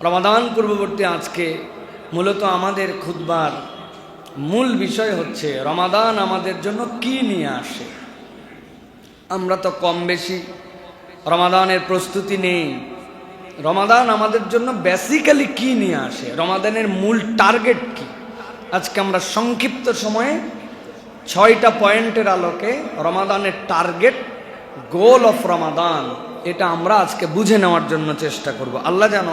রমাদান পূর্ববর্তী আজকে মূলত আমাদের খুতবার মূল বিষয় হচ্ছে রমাদান আমাদের জন্য কি নিয়ে আসে। আমরা তো কম বেশি রমাদানের প্রস্তুতি নেই। রমাদান আমাদের জন্য বেসিক্যালি কি নিয়ে আসে, রমাদানের মূল টার্গেট কি, আজকে আমরা সংক্ষিপ্ত সময়ে 6টা পয়েন্টের আলোকে রমাদানের টার্গেট, গোল অফ রমাদান, এটা আমরা আজকে বুঝে নেওয়ার জন্য চেষ্টা করব। আল্লাহ যেন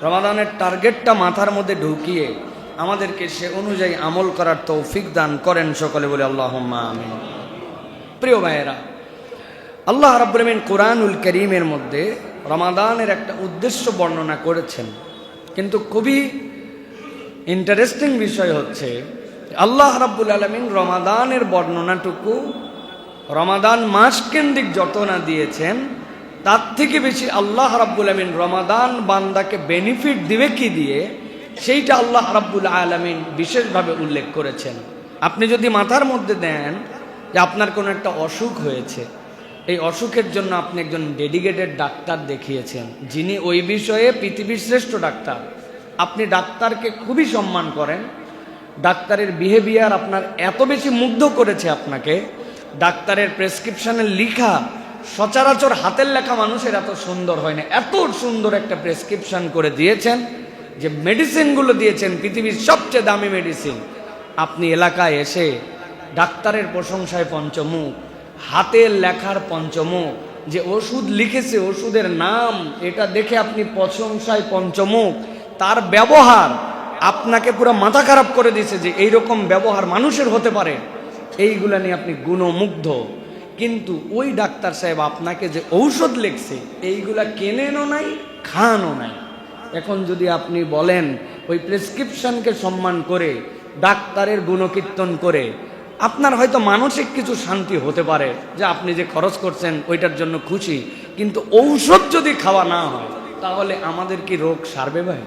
রমাদানের টার্গেটটা মাথার মধ্যে ঢুকিয়ে আমাদেরকে সে অনুযায়ী আমল করার তৌফিক দান করেন। সকলে বলে আল্লাহুম্মা আমিন। প্রিয় ভাইয়েরা, আল্লাহ রাব্বুল আমিন কোরআনুল কারীমের মধ্যে রমাদানের একটা উদ্দেশ্য বর্ণনা করেছেন, কিন্তু খুবই ইন্টারেস্টিং বিষয় হচ্ছে আল্লাহ রাব্বুল আলামিন রমাদানের বর্ণনাটুকু রমাদান মাস কেন্দ্রিক যত না দিয়েছেন, তার থেকে বেশি আল্লাহ রাব্বুল আলামিন রমাদান বান্দাকে বেনিফিট দিবে কি দিয়ে, সেইটা আল্লাহ রাব্বুল আলামিন বিশেষভাবে উল্লেখ করেছেন। আপনি যদি মাথার মধ্যে দেন যে আপনার কোনো একটা অসুখ হয়েছে, এই অসুখের জন্য আপনি একজন ডেডিকেটেড ডাক্তার দেখিয়েছেন, যিনি ওই বিষয়ে পৃথিবীর শ্রেষ্ঠ ডাক্তার, আপনি ডাক্তারকে খুবই সম্মান করেন, ডাক্তারের বিহেভিয়ার আপনার এত বেশি মুগ্ধ করেছে আপনাকে, ডাক্তারের প্রেসক্রিপশনের লিখা সচরাচর হাতের লেখা মানুষের এত সুন্দর হয় না, এত সুন্দর একটা প্রেসক্রিপশন করে দিয়েছেন যে মেডিসিনগুলো দিয়েছেন পৃথিবীর সবচেয়ে দামি মেডিসিন। আপনি এলাকায় এসে ডাক্তারের প্রশংসায় পঞ্চমুখ, হাতের লেখার পঞ্চমুখ, যে ওষুধ লিখেছে ওষুধের নাম এটা দেখে আপনি প্রশংসায় পঞ্চমুখ, তার ব্যবহার আপনাকে পুরো মাথা খারাপ করে দিয়েছে যে এইরকম ব্যবহার মানুষের হতে পারে, এইগুলা নিয়ে আপনি গুণমুগ্ধ। কিন্তু ওই ডাক্তার সাহেব আপনাকে যে ঔষধ লিখছে এইগুলা কেনেনও নাই, খানও নাই। এখন যদি আপনি বলেন ওই প্রেসক্রিপশনকে সম্মান করে, ডাক্তারের গুণকীর্তন করে, আপনার হয়তো মানসিক কিছু শান্তি হতে পারে যে আপনি যে খরচ করছেন ওইটার জন্য খুশি, কিন্তু ঔষধ যদি খাওয়া না হয় তাহলে আমাদের কি রোগ সারবে ভাই?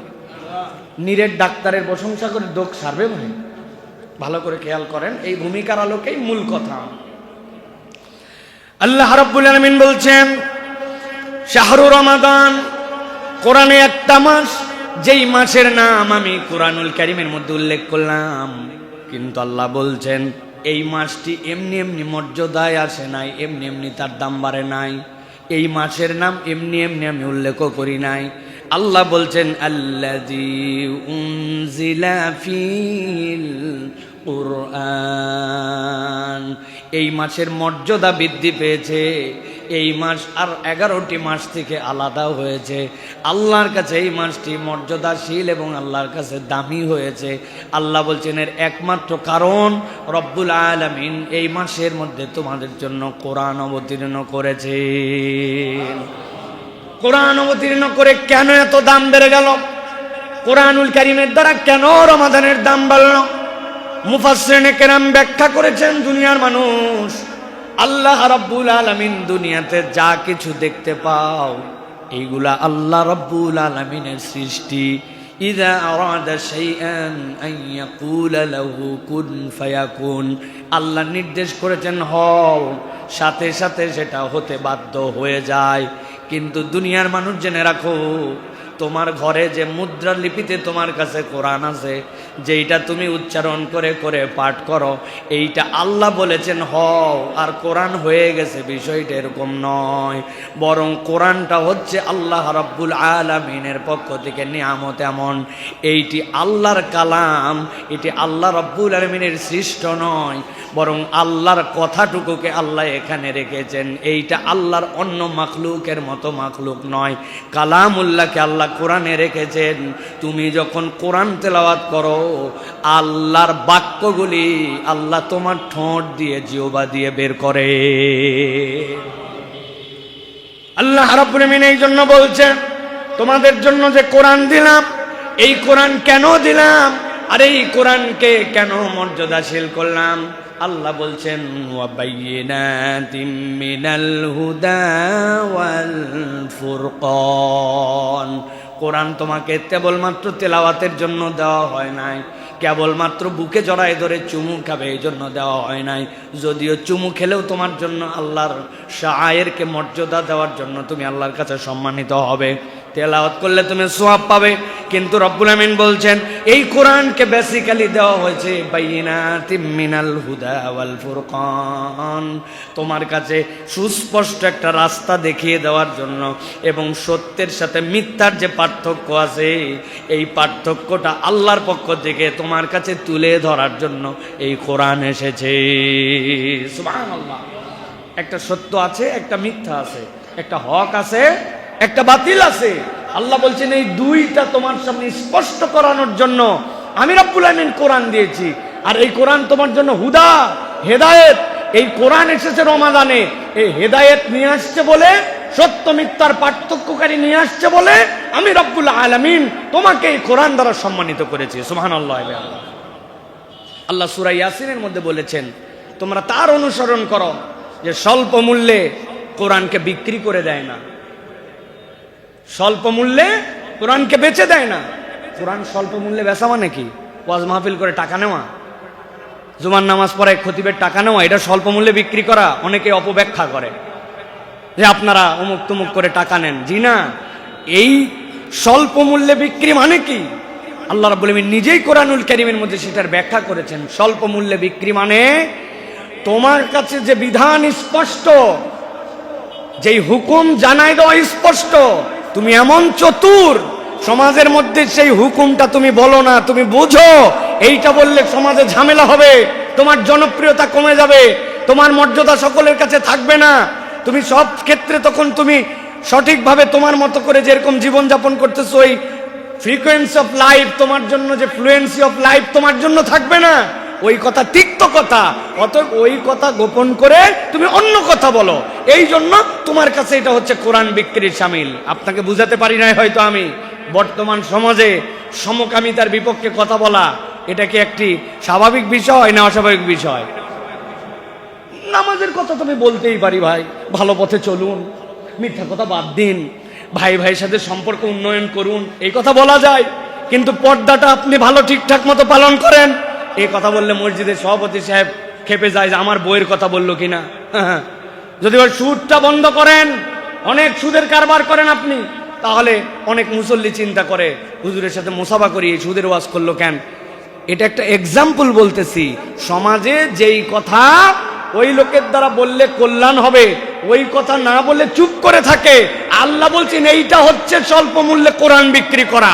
নিরেট ডাক্তারের প্রশংসা করে রোগ সারবে ভাই? ভালো করে খেয়াল করেন, এই ভূমিকার আলোকেই মূল কথা। আল্লাহ রাব্বুল আলামিন বলছেন শাহরু রমাদান, কোরআনে একটা মাস, যেই মাসের নাম আমি কোরআনুল কারীমের মধ্যে উল্লেখ করলাম, কিন্তু আল্লাহ বলছেন এই মাসটি এমনি এমনি মর্যাদায় আসে নাই, এমনি এমনি তার দাম বাড়ে নাই, এই মাসের নাম এমনি এমনি আমি উল্লেখ করি নাই। আল্লাহ বলছেন আল্লাযী উনজিলা ফিল কুরআন, এই মাসের মর্যাদা বৃদ্ধি পেয়েছে, এই মাস আর 11টি মাস থেকে আলাদা হয়েছে, আল্লাহর কাছে এই মাসটি মর্যাদাশীল এবং আল্লাহর কাছে দামি হয়েছে। আল্লাহ বলছেন এর একমাত্র কারণ রব্বুল আলামিন এই মাসের মধ্যে তোমাদের জন্য কোরআন অবতীর্ণ করেছে। কোরআন অবতীর্ণ করে কেন এত দাম বেড়ে গেল? কোরআনুল কারীমের দ্বারা কেন রমাদানের দাম বাড়ল? মুফাসসিরিনে কেরাম ব্যাখ্যা করেছেন, দুনিয়ার মানুষ, আল্লাহ রাব্বুল আলামিন দুনিয়াতে যা কিছু দেখতে পাও এইগুলা আল্লাহ রাব্বুল আলামিনের সৃষ্টি। ইযা আরাদা শাইআন আন ইয়াকুলা লাহু কুন ফায়াকুন, আল্লাহ নির্দেশ করেছেন হও, সাথে সাথে সেটা হতে বাধ্য হয়ে যায়। কিন্তু দুনিয়ার মানুষ জেনে রাখো, তোমার ঘরে যে মুদ্রা লিপিতে তোমার কাছে কোরআন আছে, যেইটা তুমি উচ্চারণ করে করে পাঠ করো, এইটা আল্লাহ বলেছেন হও আর কোরআন হয়ে গেছে, বিষয়টা এরকম নয়। বরং কোরআনটা হচ্ছে আল্লাহ রাব্বুল আলামিনের পক্ষ থেকে নিয়ামত এমন, এইটি আল্লাহর কালাম, এটি আল্লাহ রাব্বুল আলামিনের সৃষ্ট নয়, বরং আল্লাহর কথাটুকুকে আল্লাহ এখানে রেখেছেন, এইটা আল্লাহর অন্য মাখলুকের মতো মাখলুক নয়, কালামুল্লাহকে আল্লাহ কোরআনে রেখেছেন। তুমি যখন কোরআন তেলাওয়াত করো, আল্লাহর বাক্যগুলি আল্লাহ তোমার ঠোঁট দিয়ে, জিহ্বা দিয়ে বের করে। আল্লাহ রাব্বুল আলামিন এই জন্য বলছেন তোমাদের জন্য যে কোরআন দিলাম, এই কোরআন কেন দিলাম আর এই কোরআনকে কেন মর্যাদাশীল করলাম? আল্লাহ বলছেন ওয়া বাইয়িনাতিম মিনাল হুদা ওয়াল ফুরকান, কোরআন তোমাকে কেবলমাত্র তেলাওয়াতের জন্য দেওয়া হয় নাই, কেবলমাত্র বুকে জড়ায় ধরে চুমু খাবে এই জন্য দেওয়া হয় নাই, যদিও চুমু খেলেও তোমার জন্য আল্লাহর শায়েরকে মর্যাদা দেওয়ার জন্য তুমি আল্লাহর কাছে সম্মানিত হবে, তেলাওয়াত করলে তুমি সওয়াব পাবে। কিন্তু রব্বুল আমিন বলছেন এই কোরআনকে বেসিক্যালি দেওয়া হয়েছে বাইয়িনাতিম মিনাল হুদা ওয়াল ফুরকান, তোমার কাছে সুস্পষ্ট একটা রাস্তা দেখিয়ে দেওয়ার জন্য, এবং সত্যের সাথে মিথ্যার যে পার্থক্য আছে এই পার্থক্যটা আল্লাহর পক্ষ থেকে তোমার কাছে তুলে ধরার জন্য এই কোরআন এসেছে। সুবহানাল্লাহ। একটা সত্য আছে, একটা মিথ্যা আছে, একটা হক আছে, একটা বাতিল আছে। আল্লাহ বলছেন এই দুইটা তোমার সামনে স্পষ্ট করানোর জন্য আমি রব্বুল আমিন কোরআন দিয়েছি। আর এই কোরআন তোমার জন্য হুদা, হেদায়েত। এই কোরআন এসেছে রমাদানে, এই হেদায়েত নিয়ে আসছে বলে, সত্য মিথ্যার পার্থক্যকারী নিয়ে আসছে বলে আমি রব্বুল আলামিন তোমাকে এই কোরআন দ্বারা সম্মানিত করেছি। সুবহানাল্লাহ। আল্লাহ সূরা ইয়াসিনের মধ্যে বলেছেন তোমরা তার অনুসরণ করো যে স্বল্প মূল্যে কোরআনকে বিক্রি করে দেয় না, স্বল্প মূল্যে কোরআনকে বেচে দেয় না। কোরআন স্বল্প মূল্যে বেচা মানে কি? ওয়াজ মাহফিল করে টাকা নেওয়া, জুমার নামাজ পড়ায় খতিবের টাকা নেওয়া, এটা স্বল্প মূল্যে বিক্রি করা। অনেকে অপব্যাখ্যা করে যে আপনারা অমুক তুমুক করে টাকা নেন। জি না, এই স্বল্প মূল্যে বিক্রি মানে কি? আল্লাহ রাব্বুল আমিন নিজেই কোরআনুল কারীমের মধ্যে সেটার ব্যাখ্যা করেছেন। স্বল্প মূল্যে বিক্রি মানে তোমার কাছে যে বিধান স্পষ্ট, যেই হুকুম জানাই দেওয়া স্পষ্ট, তুমি এমন চতুর সমাজের মধ্যে সেই হুকুমটা তুমি বলো না, তুমি বুঝো এইটা বললে সমাজে ঝামেলা হবে, তোমার জনপ্রিয়তা কমে যাবে, তোমার মর্যাদা সকলের কাছে থাকবে না, তুমি সব ক্ষেত্রে তখন তুমি সঠিকভাবে তোমার মতো করে যেরকম জীবনযাপন করতেছো ওই ফ্রিকোয়েন্সি অফ লাইফ তোমার জন্য, যে ফ্লুয়েন্সি অফ লাইফ তোমার জন্য থাকবে না। ওই কথা তিক্ত কথা, অতএব ওই কথা গোপন করে তুমি অন্য কথা বলো। এই জন্য তোমার কাছে এটা হচ্ছে কোরআন বিক্রির শামিল। আপনাকে বুঝাতে পারি নাই হয়তো আমি। বর্তমান সমাজে সমকামিতার বিপক্ষে কথা বলা এটা কি একটি স্বাভাবিক বিষয় না অস্বাভাবিক বিষয়? নামাজের কথা তুমি বলতেই পারি ভাই, ভালো পথে চলুন, মিথ্যা কথা বাদ দিন, ভাই ভাইয়ের সাথে সম্পর্ক উন্নয়ন করুন, এই কথা বলা যায়। কিন্তু পর্দাটা আপনি ভালো ঠিকঠাক মতো পালন করেন, এই কথা বললে মসজিদের সভাপতি সাহেব খেপে যায় যে আমার বইয়ের কথা বললো কিনা। যদি ওই সুদটা বন্ধ করেন, অনেক সুদের কারবার করেন আপনি, তাহলে অনেক মুসল্লি চিন্তা করে হুজুরের সাথে মুসাফা করি, সুদের ওয়াজ করলো কেন। এটা একটা এক্সাম্পল বলতেছি। সমাজে যেই কথা ওই লোকের দ্বারা বললে কল্যাণ হবে, ওই কথা না বলে চুপ করে থাকে, আল্লাহ বলছেন এইটা হচ্ছে স্বল্প মূল্যে কোরআন বিক্রি করা।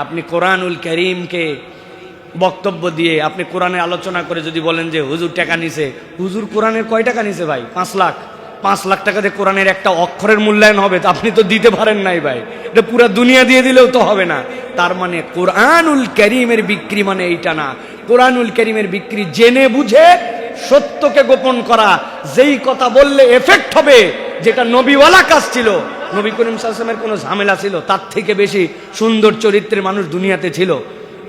আপনি কোরআনুল কারীমকে বক্তব্য দিয়ে, আপনি কোরআনের আলোচনা করে যদি বলেন যে হুজুর টাকা নিছে, হুজুর কোরআনের কয় টাকা নিছে ভাই? 5 লাখ। 5 লাখ টাকা দিয়ে কোরআনের একটা অক্ষরের মূল্যায়ন হবে? তা আপনি তো দিতে পারেন নাই ভাই, এটা পুরো দুনিয়া দিয়ে দিলেও তো হবে না। তার মানে কোরআনুল কারীমের বিক্রি মানে এইটা না। কোরআনুল কারীমের বিক্রি জেনে বুঝে সত্যকে গোপন করা, যেই কথা বললে এফেক্ট হবে, যেটা নবীওয়ালা কাজ ছিল। নবী করিম সাল্লাল্লাহু আলাইহি ওয়াসাল্লামের কোনো ঝামেলা ছিল? তার থেকে বেশি সুন্দর চরিত্রের মানুষ দুনিয়াতে ছিল।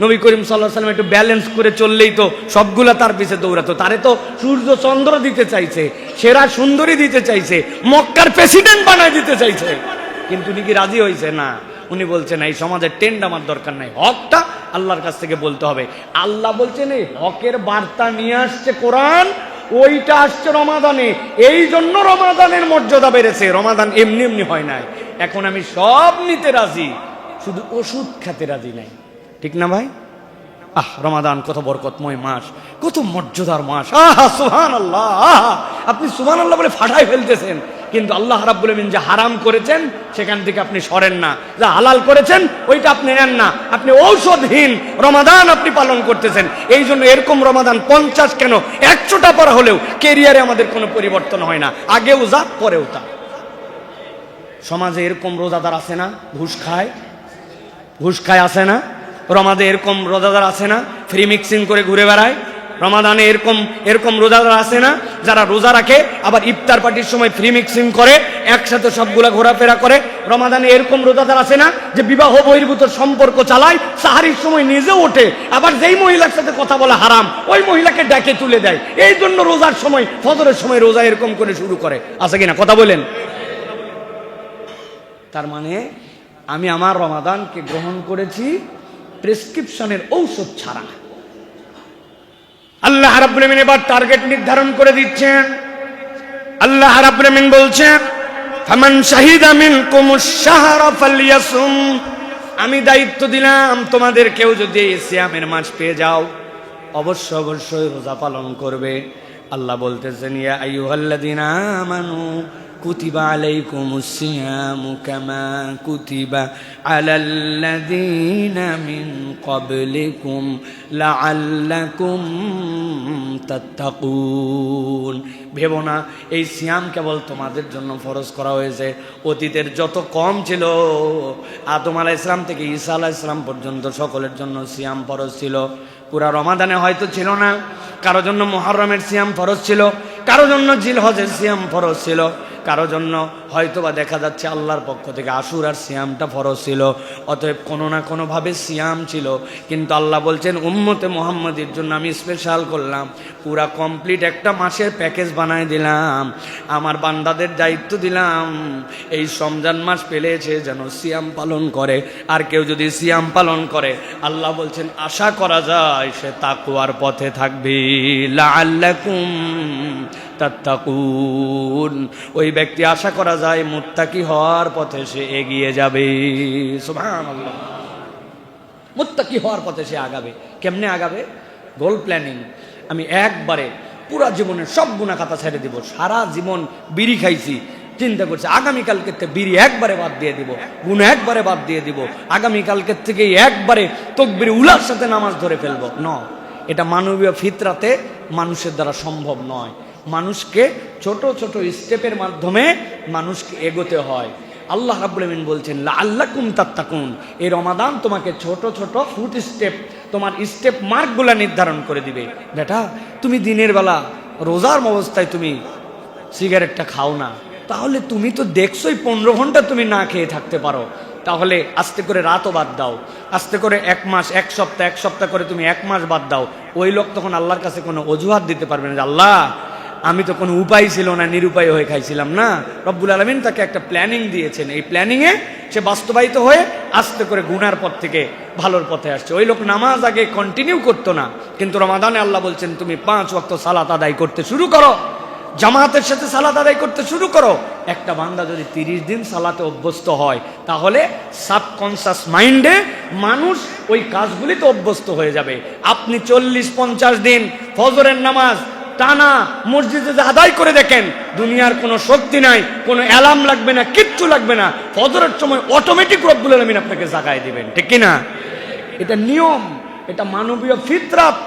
নবী করিম সাল্লাল্লাহু আলাইহি ওয়াসাল্লাম একটু ব্যালেন্স করে চললেই তো সবগুলা তার পিছে দৌড়াতো। তারে তো সূর্য চন্দ্র দিতে চাইছে, সেরা সুন্দরী দিতে চাইছে, মক্কার প্রেসিডেন্ট বানায় দিতে চাইছে, কিন্তু উনি কি রাজি হয়েছে? না। উনি বলছেন এই সমাজের ট্রেন্ড আমার দরকার নাই, হকটা আল্লাহর কাছ থেকে বলতে হবে। আল্লাহ বলছেন এই হকের বার্তা নিয়ে আসছে কোরআন, ওইটা আসছে রমাদানে, এই জন্য রমাদানের মর্যাদা বেড়েছে। রমাদান এমনি এমনি হয় নাই। এখন আমি সব নিতে রাজি, শুধু ওষুধ খেতে রাজি নাই। ঠিক না ভাই? রমাদান কত বরকতময় মাস, কত মর্যাদার মাস। সুবহানাল্লাহ। আপনি সুবহানাল্লাহ বলে ফাটাই ফেলতেছেন, কিন্তু আল্লাহ রাব্বুল আমিন যা হারাম করেছেন সেখান থেকে আপনি সরেন না, যা হালাল করেছেন ওইটা আপনি নেন না। আপনি ঔষধহীন রমাদান আপনি পালন করতেছেন। এই জন্য এরকম রমাদান 50 কেন 100টা পর হলেও কেরিয়ারে আমাদের কোনো পরিবর্তন হয় না, আগেও যা পরেও তা। সমাজে এরকম রোজাদার আছে না ঘুষ খায়? ঘুষ খায় আছে না? রমাদানে এরকম রোজাদার আছে না ফ্রি মিক্সিং করে ঘুরে বেড়ায়? রমাদানে এরকম রোজাদার আছে না যারা রোজা রাখে আবার ইফতার পার্টির সময় ফ্রি মিক্সিং করে একসাথে সবগুলা ঘোরাফেরা করে? রমাদানে এরকম রোজাদার আছে না যে বিবাহ বহির্ভূত সম্পর্ক চালায়, সাহারির সময় নিজে ওঠে, আবার যেই মহিলার সাথে কথা বলা হারাম ওই মহিলাকে ডেকে তুলে দেয়? এই জন্য রোজার সময়, ফজরের সময় রোজা এরকম করে শুরু করে। আছে কিনা কথা বলেন? তার মানে আমি আমার রমাদানকে গ্রহণ করেছি প্রেসক্রিপশনের ঔষধ ছাড়া। আল্লাহ রাব্বুল আমিন এবার টার্গেট নির্ধারণ করে দিচ্ছেন। আল্লাহ রাব্বুল আমিন বলছেন ফামান শাহিদা মিনকুমুশ শাহরা ফালইয়াসুম, আমি দায়িত্ব দিলাম তোমাদের কেউ যদি সিয়ামের মাস পেয়ে যাও অবশ্যই রোজা পালন করবে। আল্লাহ বলতেছেন ইয়া আইয়ুহাল্লাযীনা আমানু কুতিবা আলাইকুমুস সিয়ামু কামা কুতিবা আলাল্লাযীনা মিন ক্বাবলিকুম লাআল্লাকুম তাত্তাকুন। ভেবো না এই সিয়াম কেবল তোমাদের জন্য ফরজ করা হয়েছে, অতীতের যত কম ছিল আদম আলাইহিস সালাম থেকে ঈসা আলাইহিস সালাম পর্যন্ত সকলের জন্য সিয়াম ফরজ ছিল। পুরা রমাদানে হয়তো ছিল না, কারো জন্য মুহররমের সিয়াম ফরজ ছিল, কারো জন্য জিলহজের সিয়াম ফরজ ছিল, কারো জন্য হয়তোবা দেখা যাচ্ছে আল্লাহর পক্ষ থেকে আশুরার সিয়ামটা ফরজ ছিল। অতএব কোনো না কোনোভাবে সিয়াম ছিল, কিন্তু আল্লাহ বলছেন উম্মতে মুহাম্মাদের জন্য আমি স্পেশাল করলাম, পুরা কমপ্লিট একটা মাসের প্যাকেজ বানায় দিলাম। আমার বান্দাদের দায়িত্ব দিলাম এই রমজান মাস পেলেছে যেন সিয়াম পালন করে। আর কেউ যদি সিয়াম পালন করে আল্লাহ বলছেন আশা করা যায় সে তাকওয়ার পথে থাকবে। লাআল্লাকুম তাত্তাকুন, ওই ব্যক্তি আশা করা যায় মুত্তাকি হওয়ার পথে সে এগিয়ে যাবে। সুবহানাল্লাহ, মুত্তাকি হওয়ার পথে সে আগাবে। কেমনে আগাবে? গোল প্ল্যানিং। আমি একবারে পুরা জীবনের সব গুনাহ খাতা ছেড়ে দিব। সারা জীবন বিড়ি খাইছি, চিন্তা করছি আগামীকালকে থেকে বিড়ি একবারে বাদ দিয়ে দিব, গুনাহ একবারে বাদ দিয়ে দিব, আগামীকালকে থেকে একবারে তাকবীর উলার সাথে নামাজ ধরে ফেলবো। ন, এটা মানবীয় ফিতরাতে মানুষের দ্বারা সম্ভব নয়। মানুষকে ছোট ছোট স্টেপের মাধ্যমে মানুষকে এগোতে হয়। আল্লাহ রাব্বুল আমিন বলছেন লাআল্লাকুম তাত্তাকুন, এই রমাদান তোমাকে ছোট ছোট ফুট স্টেপ, তোমার স্টেপ মার্কগুলা নির্ধারণ করে দিবে। বেটা তুমি দিনের বেলা রোজার অবস্থায় তুমি সিগারেটটা খাও না, তাহলে তুমি তো দেখছোই 15 ঘন্টা তুমি না খেয়ে থাকতে পারো। তাহলে আস্তে করে রাতও বাদ দাও, আস্তে করে 1 মাস, 1 সপ্তাহ, 1 সপ্তাহ করে তুমি 1 মাস বাদ দাও। ওই লোক তখন আল্লাহর কাছে কোনো অজুহাত দিতে পারবে না যে আল্লাহ আমি তো কোনো উপায় ছিল না, নিরুপায় হয়ে খাইছিলাম না। রব্বুল আলামিন তাকে একটা প্ল্যানিং দিয়েছেন, এই প্ল্যানিংয়ে সে বাস্তবায়িত হয়ে আস্তে করে গুনার পথ থেকে ভালোর পথে আসছে। ওই লোক নামাজ আগে কন্টিনিউ করতো না, কিন্তু রমাদানে আল্লাহ বলছেন তুমি 5 ওয়াক্ত সালাত আদায় করতে শুরু করো, জামাতের সাথে সালাত আদায় করতে শুরু করো। একটা বান্দা যদি 30 দিন সালাতে অভ্যস্ত হয় তাহলে সাবকনশাস মাইন্ডে মানুষ ওই কাজগুলিতে অভ্যস্ত হয়ে যাবে। আপনি 40-50 দিন ফজরের নামাজ টানা মসজিদে আদায় করে দেখেন, দুনিয়ার কোনো শক্তি নাই, কোনো অ্যালার্ম লাগবে না, কিচ্ছু লাগবে না, ফজরের সময় অটোমেটিক রব্বুল আলামিন আপনাকে জাগায় দিবেন, ঠিক কিনা? এটা নিয়ম, এটা মানবীয় ফিতরাত।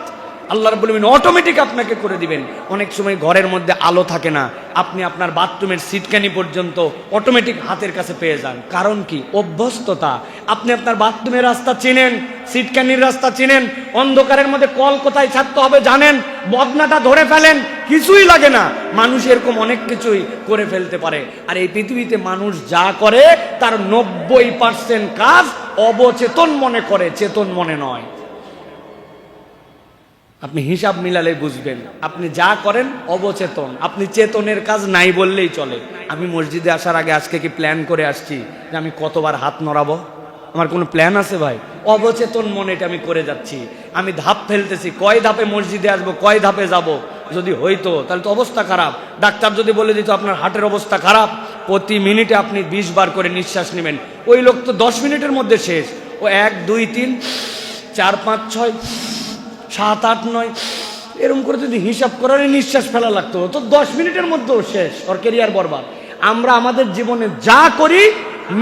আল্লাহ রাব্বুল আমিন অটোমেটিক আপনাকে করে দিবেন। অনেক সময় ঘরের মধ্যে আলো থাকে না, আপনি আপনার বাথরুমের সিটকানি পর্যন্ত অটোমেটিক হাতের কাছে পেয়ে যান। কারণ কি? অভ্যস্ততা। আপনি আপনার বাথরুমের রাস্তা চিনেন, সিটকানির রাস্তা চিনেন, অন্ধকারের মধ্যে কল কোথায় ছাড়তে হবে জানেন, বদনাটা ধরে ফেলেন, কিছুই লাগে না। মানুষ এরকম অনেক কিছুই করে ফেলতে পারে। আর এই পৃথিবীতে মানুষ যা করে তার 90% কাজ অবচেতন মনে করে, চেতন মনে নয়। আপনি হিসাব মিলালে বুঝবেন আপনি যা করেন অবচেতন, আপনি চেতনের কাজ নাই বললেই চলে। আমি মসজিদে আসার আগে আজকে কি প্ল্যান করে আসছি যে আমি কতবার হাত নড়াবো? আমার কোনো প্ল্যান আছে ভাই? অবচেতন মনে এটা আমি করে যাচ্ছি। আমি ধাপ ফেলতেছি, কয় ধাপে মসজিদে আসবো, কয় ধাপে যাব। যদি হইতো তাহলে তো অবস্থা খারাপ। ডাক্তার যদি বলে দিত আপনার হার্টের অবস্থা খারাপ, প্রতি মিনিটে আপনি 20 বার করে নিঃশ্বাস নেবেন, ওই লোক তো 10 মিনিটের মধ্যে শেষ। ও 1 2 3 4 5 6 7 8 9 এরকম করে যদি হিসাব করার নিঃশ্বাস ফেলা লাগতো তো 10 মিনিটের মধ্যেও শেষ, ওর ক্যারিয়ার বরবাদ। আমরা আমাদের জীবনে যা করি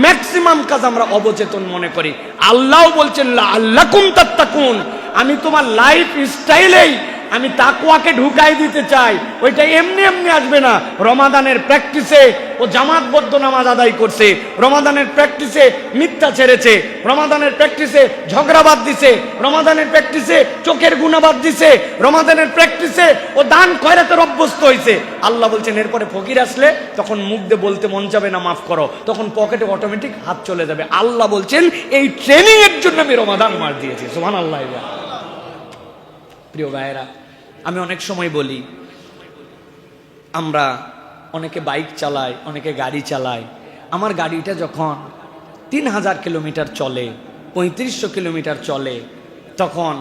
ম্যাক্সিমাম কাজ আমরা অবচেতন মনে করি। আল্লাহ বলছেন লাআল্লাকুম তাত্তাকুন, আমি তোমার লাইফ স্টাইলেই আমি তাকওয়াকে ঢুকাই দিতে চাই। ওইটা এমনি এমনি আসবে না। রমাদানের প্র্যাকটিসে ও জামাতবদ্ধ নামাজ আদায় করছে, রমাদানের প্র্যাকটিসে মিথ্যা ছেড়েছে, রমাদানের প্র্যাকটিসে ঝগড়া বাদ দিছে, রমাদানের প্র্যাকটিসে চোখের গুনাহ বাদ দিছে, রমাদানের প্র্যাকটিসে ও দান খয়রাতের অভ্যস্ত হয়েছে। আল্লাহ বলছেন এরপরে ফকির আসলে তখন মুখ দিয়ে বলতে মন যাবে না মাফ করো, তখন পকেটে অটোমেটিক হাত চলে যাবে। আল্লাহ বলছেন এই ট্রেনিং এর জন্য আমি রমাদান মাস দিয়েছি। সুবহানাল্লাহ। প্রিয় ভাইয়েরা, আমি অনেক সময় বলি আমরা অনেকে বাইক চালায়, অনেকে গাড়ি চালায়। আমার গাড়িটা যখন 3000 কিলোমিটার চলে, 3500 কিলোমিটার চলে, তখন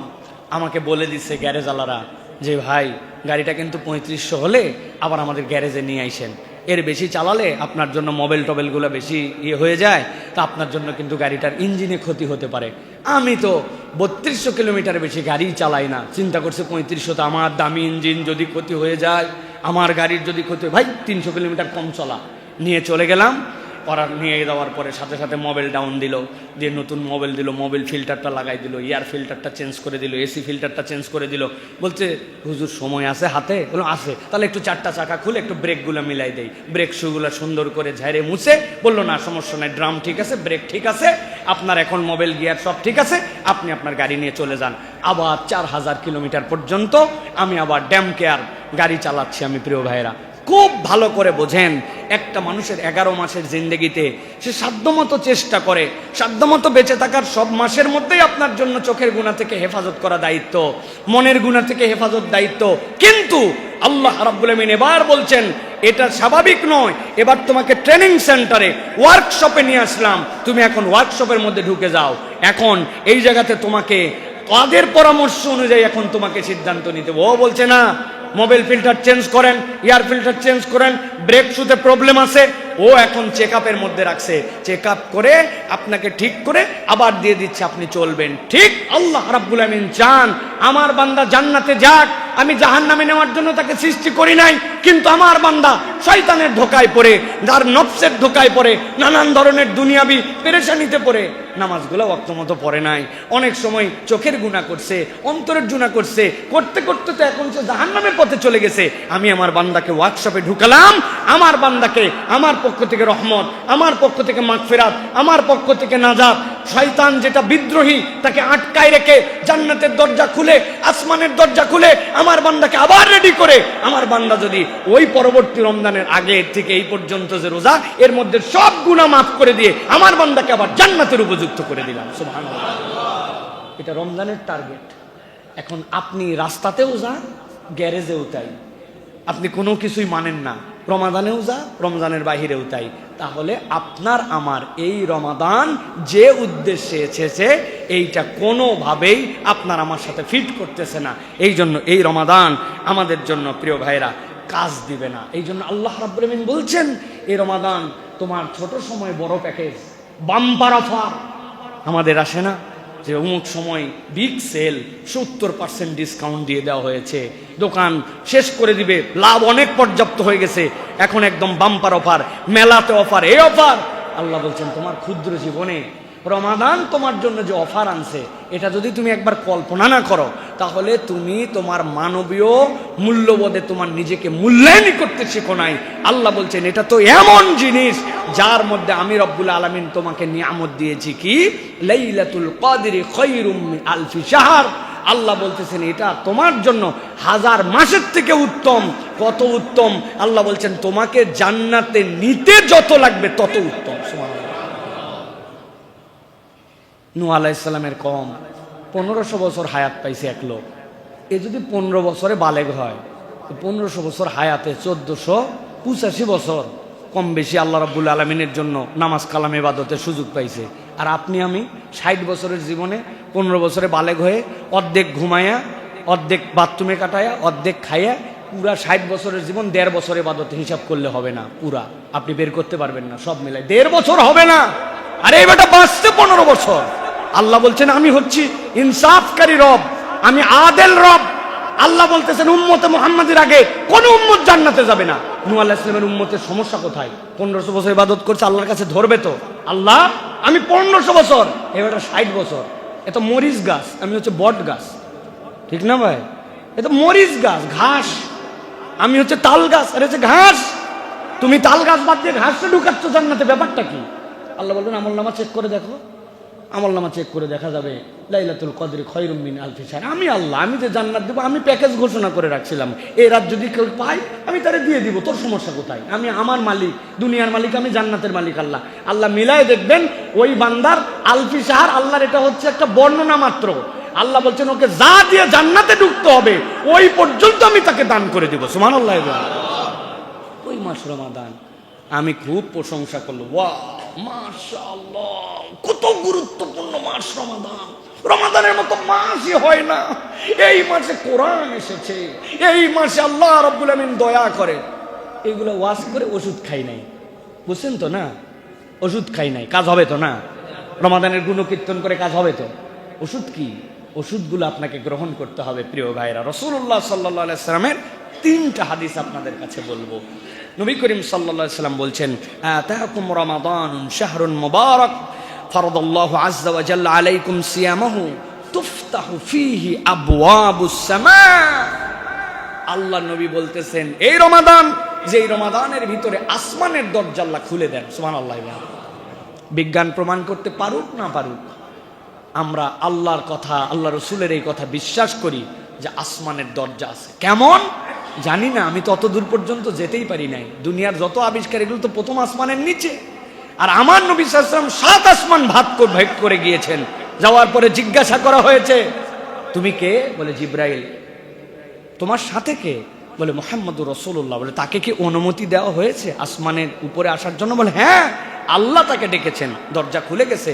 আমাকে বলে দিচ্ছে গ্যারেজওয়ালারা যে ভাই গাড়িটা কিন্তু 3500 হলে আবার আমাদের গ্যারেজে নিয়ে আইসেন। এর বেশি চালালে আপনার জন্য মোবাইল টোবেলগুলো বেশি হয়ে যায়, তা আপনার জন্য কিন্তু গাড়িটার ইঞ্জিনে ক্ষতি হতে পারে। আমি তো 3200 কিলোমিটার বেশি গাড়ি চালাই না, চিন্তা করছে 3500, তো আমার দামি ইঞ্জিন যদি ক্ষতি হয়ে যায়, আমার গাড়ির যদি ক্ষতি হয়, ভাই 300 কিলোমিটার কম চলা, নিয়ে চলে গেলাম। ওরা নিয়ে যাওয়ার পরে সাথে সাথে মোবাইল ডাউন দিল, দিয়ে নতুন মোবাইল দিল, মোবাইল ফিল্টারটা লাগাই দিল, এয়ার ফিল্টারটা চেঞ্জ করে দিল, এসি ফিল্টারটা চেঞ্জ করে দিল। বলছে হুজুর সময় আছে হাতে? বললো আছে। তাহলে একটু 4টা চাকা খুলে একটু ব্রেকগুলো মিলাই দেই, ব্রেক শুগুলো সুন্দর করে ঝাড়ে মুছে। বললো না সমস্যা নাই, ড্রাম ঠিক আছে, ব্রেক ঠিক আছে, আপনার এখন মোবাইল গিয়ার সব ঠিক আছে, আপনি আপনার গাড়ি নিয়ে চলে যান। আবার 4000 কিলোমিটার পর্যন্ত আমি আবার ড্যাম কেয়ার গাড়ি চালাচ্ছি। আমি প্রিয় ভাইরা, খুব ভালো করে বোঝেন, একটা মানুষের 11 মাসের জিন্দেগিতে সে সাধ্যমতো চেষ্টা করে, সাধ্যমতো বেঁচে থাকার সব মাসের মধ্যেই আপনার জন্য চোখের গুনাহ থেকে হেফাজত করা দায়িত্ব, মনের গুনাহ থেকে হেফাজত দায়িত্ব। কিন্তু আল্লাহ রাব্বুল আমিন এবার বলছেন এটা স্বাভাবিক নয়, এবার তোমাকে ট্রেনিং সেন্টারে, ওয়ার্কশপে নিয়ে আসলাম, তুমি এখন ওয়ার্কশপের মধ্যে ঢুকে যাও। এখন এই জায়গাতে তোমাকে তাদের পরামর্শ অনুযায়ী এখন তোমাকে সিদ্ধান্ত নিতে। ও বলছে না মোবাইল ফিল্টার চেঞ্জ করেন, এয়ার ফিল্টার চেঞ্জ করেন, ব্রেক শুতে প্রবলেম আছে, ও এখন চেক আপের মধ্যে রাখছে, চেক আপ করে আপনাকে ঠিক করে আবার দিয়ে দিচ্ছে, আপনি চলবেন। ঠিক আল্লাহ রাব্বুল আমিন চান আমার বান্দা জান্নাতে যাক, আমি জাহান্নামে নেওয়ার জন্য তাকে সৃষ্টি করি নাই। কিন্তু আমার বান্দা শয়তানের ধোকায় পড়ে, যার নফসের ধোকায় পড়ে, নানান ধরনের দুনিয়াবি পেরেশানিতে পড়ে নামাজগুলো ওয়াক্ত মতো পড়ে নাই, অনেক সময় চোখের গুনাহ করছে, অন্তরের গুনাহ করছে, করতে করতে তো এখন সে জাহান্নামের পথে চলে গেছে। আমি আমার বান্দাকে ওয়ার্কশপে ঢুকালাম, আমার বান্দাকে আমার পক্ষ থেকে রহমত, আমার পক্ষ থেকে মাগফিরাত, আমার পক্ষ থেকে নাজাত। শয়তান যেটা বিদ্রোহী, তাকে আটকায় রেখে জান্নাতের দরজা খুলে, আসমানের দরজা খুলে আমার বান্দাকে আবার রেডি করে, আমার বান্দা যদি ওই পরবর্তী রমজানের আগে থেকে এই পর্যন্ত যে রোজা, এর মধ্যে সব গুনাহ মাফ করে দিয়ে আমার বান্দাকে আবার জান্নাতের উপযুক্ত করে দিলাম। সুবহানাল্লাহ, এটা রমজানের টার্গেট। এখন আপনি রাস্তাতেও যান, গ্যারেজেও তাই, আপনি কোনো কিছুই মানেন না, রমাদানেও যা, রমজানের বাহিরেও তাই। তাহলে আপনার আমার এই রমাদান যে উদ্দেশ্যে এসেছে, এইটা কোনোভাবেই আপনার আমার সাথে ফিট করতেছে না। এই জন্য এই রমাদান আমাদের জন্য প্রিয় ভাইরা কাজ দিবে না। এই জন্য আল্লাহ রাব্বুল আমিন বলছেন এই রমাদান তোমার ছোট সময় বড় প্যাকেজ, বাম্পার অফার আমাদের আসে না যে অমুক সময় বিগ সেল, 70% ডিসকাউন্ট দিয়ে দেওয়া হয়েছে, দোকান শেষ করে দিবে, লাভ অনেক পর্যাপ্ত হয়ে গেছে, এখন একদম বাম্পার অফার, মেলাতে অফার, এই অফার। আল্লাহ বলছেন তোমার ক্ষুদ্র জীবনে রমাদান তোমার জন্য যে অফার আনছে, এটা যদি তুমি একবার কল্পনা না করো, তাহলে তুমি তোমার মানবীয় মূল্যবোধে তোমার নিজেকে মূল্যায়ন করতে শিখো নাই। আল্লাহ বলছেন এটা তো এমন জিনিস যার মধ্যে আমি রব্বুল আলামিন তোমাকে নিয়ামত দিয়েছি, কি লাইলাতুল কদরি খায়রুম মিন আলফি শাহর। আল্লাহ বলতেছেন এটা তোমার জন্য 1000 মাসের থেকে উত্তম। কত উত্তম? আল্লাহ বলছেন তোমাকে জান্নাতে নিতে যত লাগবে তত উত্তম। সুবহানাল্লাহ। নূহ আলাইহিস সালামের কওম 1500 বছর হায়াত পাইছে এক লোক। এ যদি 15 বছরে বালেগ হয়, 1500 বছর হায়াতে 1485 বছর কম বেশি আল্লাহ রাব্বুল আলামিনের জন্য নামাজ কালাম ইবাদতের সুযোগ পাইছে। আর আপনি আমি 60 বছরের জীবনে 15 বছরে বালেগ হয়ে অর্ধেক ঘুমায়া, অর্ধেক বাথরুমে কাটায়া, অর্ধেক খাইয়া, পুরা 60 বছরের জীবন 1.5 বছর ইবাদতে হিসাব করলে হবে না, পুরা আপনি বের করতে পারবেন না, সব মিলাই 1.5 বছর হবে না। আরে এবারটা বাঁচতে 15 বছর। আল্লাহ বলছেন আমি হচ্ছি ইনসাফকারী রব, আমি আদেল রব। আল্লাহ বলতেছেন উম্মতে মুহাম্মাদের আগে কোন উম্মত জান্নাতে যাবে না। নূহ আলাইহিস সালামের উম্মতের সমস্যা কোথায়? 1500 বছর ইবাদত করছে, আল্লাহর কাছে ধরবে তো। আল্লাহ আমি 1500 বছর, এবার 60 বছর। এ তো মরিচ গাছ, আমি হচ্ছে বট গাছ, ঠিক না ভাই? এ তো মরিচ গাছ, ঘাস। আমি হচ্ছে তাল গাছ, আর হচ্ছে ঘাস। তুমি তাল গাছ বাদ দিয়ে ঘাসটা ঢুকাচ্ছ জান্নাতে, ব্যাপারটা কি? আল্লাহ বলবেন আমলনামা চেক করে দেখো। আমলনামা চেক করে দেখা যাবে লাইলাতুল কদরি খায়রুম মিন আলফি শাহর। আমি আল্লাহ, আমি যে জান্নাত দেবো, আমি প্যাকেজ ঘোষণা করে রাখছিলাম, এই রাত যদি কেউ পাই আমি তারে দিয়ে দিব, তোর সমস্যা কোথায়? আমি আমার মালিক, দুনিয়ার মালিক আমি, জান্নাতের মালিক আল্লাহ। আল্লাহ মিলাই দেখবেন ওই বান্দার আলফি শাহর, আল্লাহর এটা হচ্ছে একটা বর্ণনা মাত্র। আল্লাহ বলছেন ওকে যা দিয়ে জান্নাতে ঢুকতে হবে ওই পর্যন্ত আমি তাকে দান করে দিব। সুবহানাল্লাহ। ওই মাস রমাদান আমি খুব প্রশংসা করলো, ওয়াহ মাশাআল্লাহ, কত গুরুত্বপূর্ণ মাস রমাদান। রমাদানের মতো মাসই হয় না। এই মাসে কোরআন এসেছে, এই মাসে আল্লাহ রাব্বুল আমিন দয়া করে, এইগুলো ওয়াশ করে ওষুধ খাই নাই, বুঝছেন তো না? ওষুধ খাই নাই, কাজ হবে তো না? রমাদানের গুণকীর্তন করে কাজ হবে তো? ওষুধ কি? ওষুধগুলো আপনাকে গ্রহণ করতে হবে প্রিয় ভাইরা। রাসূলুল্লাহ সাল্লাল্লাহু আলাইহি ওয়াসাল্লামের 3টা হাদিস আপনাদের কাছে বলবো। নবী করিম সাল্লাল্লাহু আলাইহি ওয়াসাল্লাম বলছেন, আতাকুম রমাদানুন শাহরুন মুবারাক ফারাদাল্লাহু আযজা ওয়া জাল্লা আলাইকুম সিয়ামাহু তুফতাহু ফীহি আবওয়াবুস সামা। আল্লাহ নবী বলতেছেন, এই রমাদান, যে রমাদানের ভিতরে আসমানের দরজা আল্লাহ খুলে দেন। সুবহানাল্লাহ। বিজ্ঞান প্রমাণ করতে পারুক না পারুক, আমরা আল্লাহর কথা, আল্লাহ রসুলের এই কথা বিশ্বাস করি যে আসমানের দরজা আছে। কেমন জানি না, আমি তো অত দূর পর্যন্ত যেতেই পারি নাই। দুনিয়ার যত আবিষ্কার এগুলো তো প্রথম আসমানের নিচে। আর আমার নবী সাল্লাল্লাহু আলাইহি ওয়াসাল্লাম 7 আসমান ভেদ করে গিয়েছেন। যাওয়ার পরে জিজ্ঞাসা করা হয়েছে, তুমি কে? বলে জিব্রাইল। তোমার সাথে কে? বলে মুহাম্মদুর রাসূলুল্লাহ। বলে তাকে কি অনুমতি দেওয়া হয়েছে আসমানের উপরে আসার জন্য? বলে হ্যাঁ, আল্লাহ তাকে ডেকেছেন, দরজা খুলে গেছে,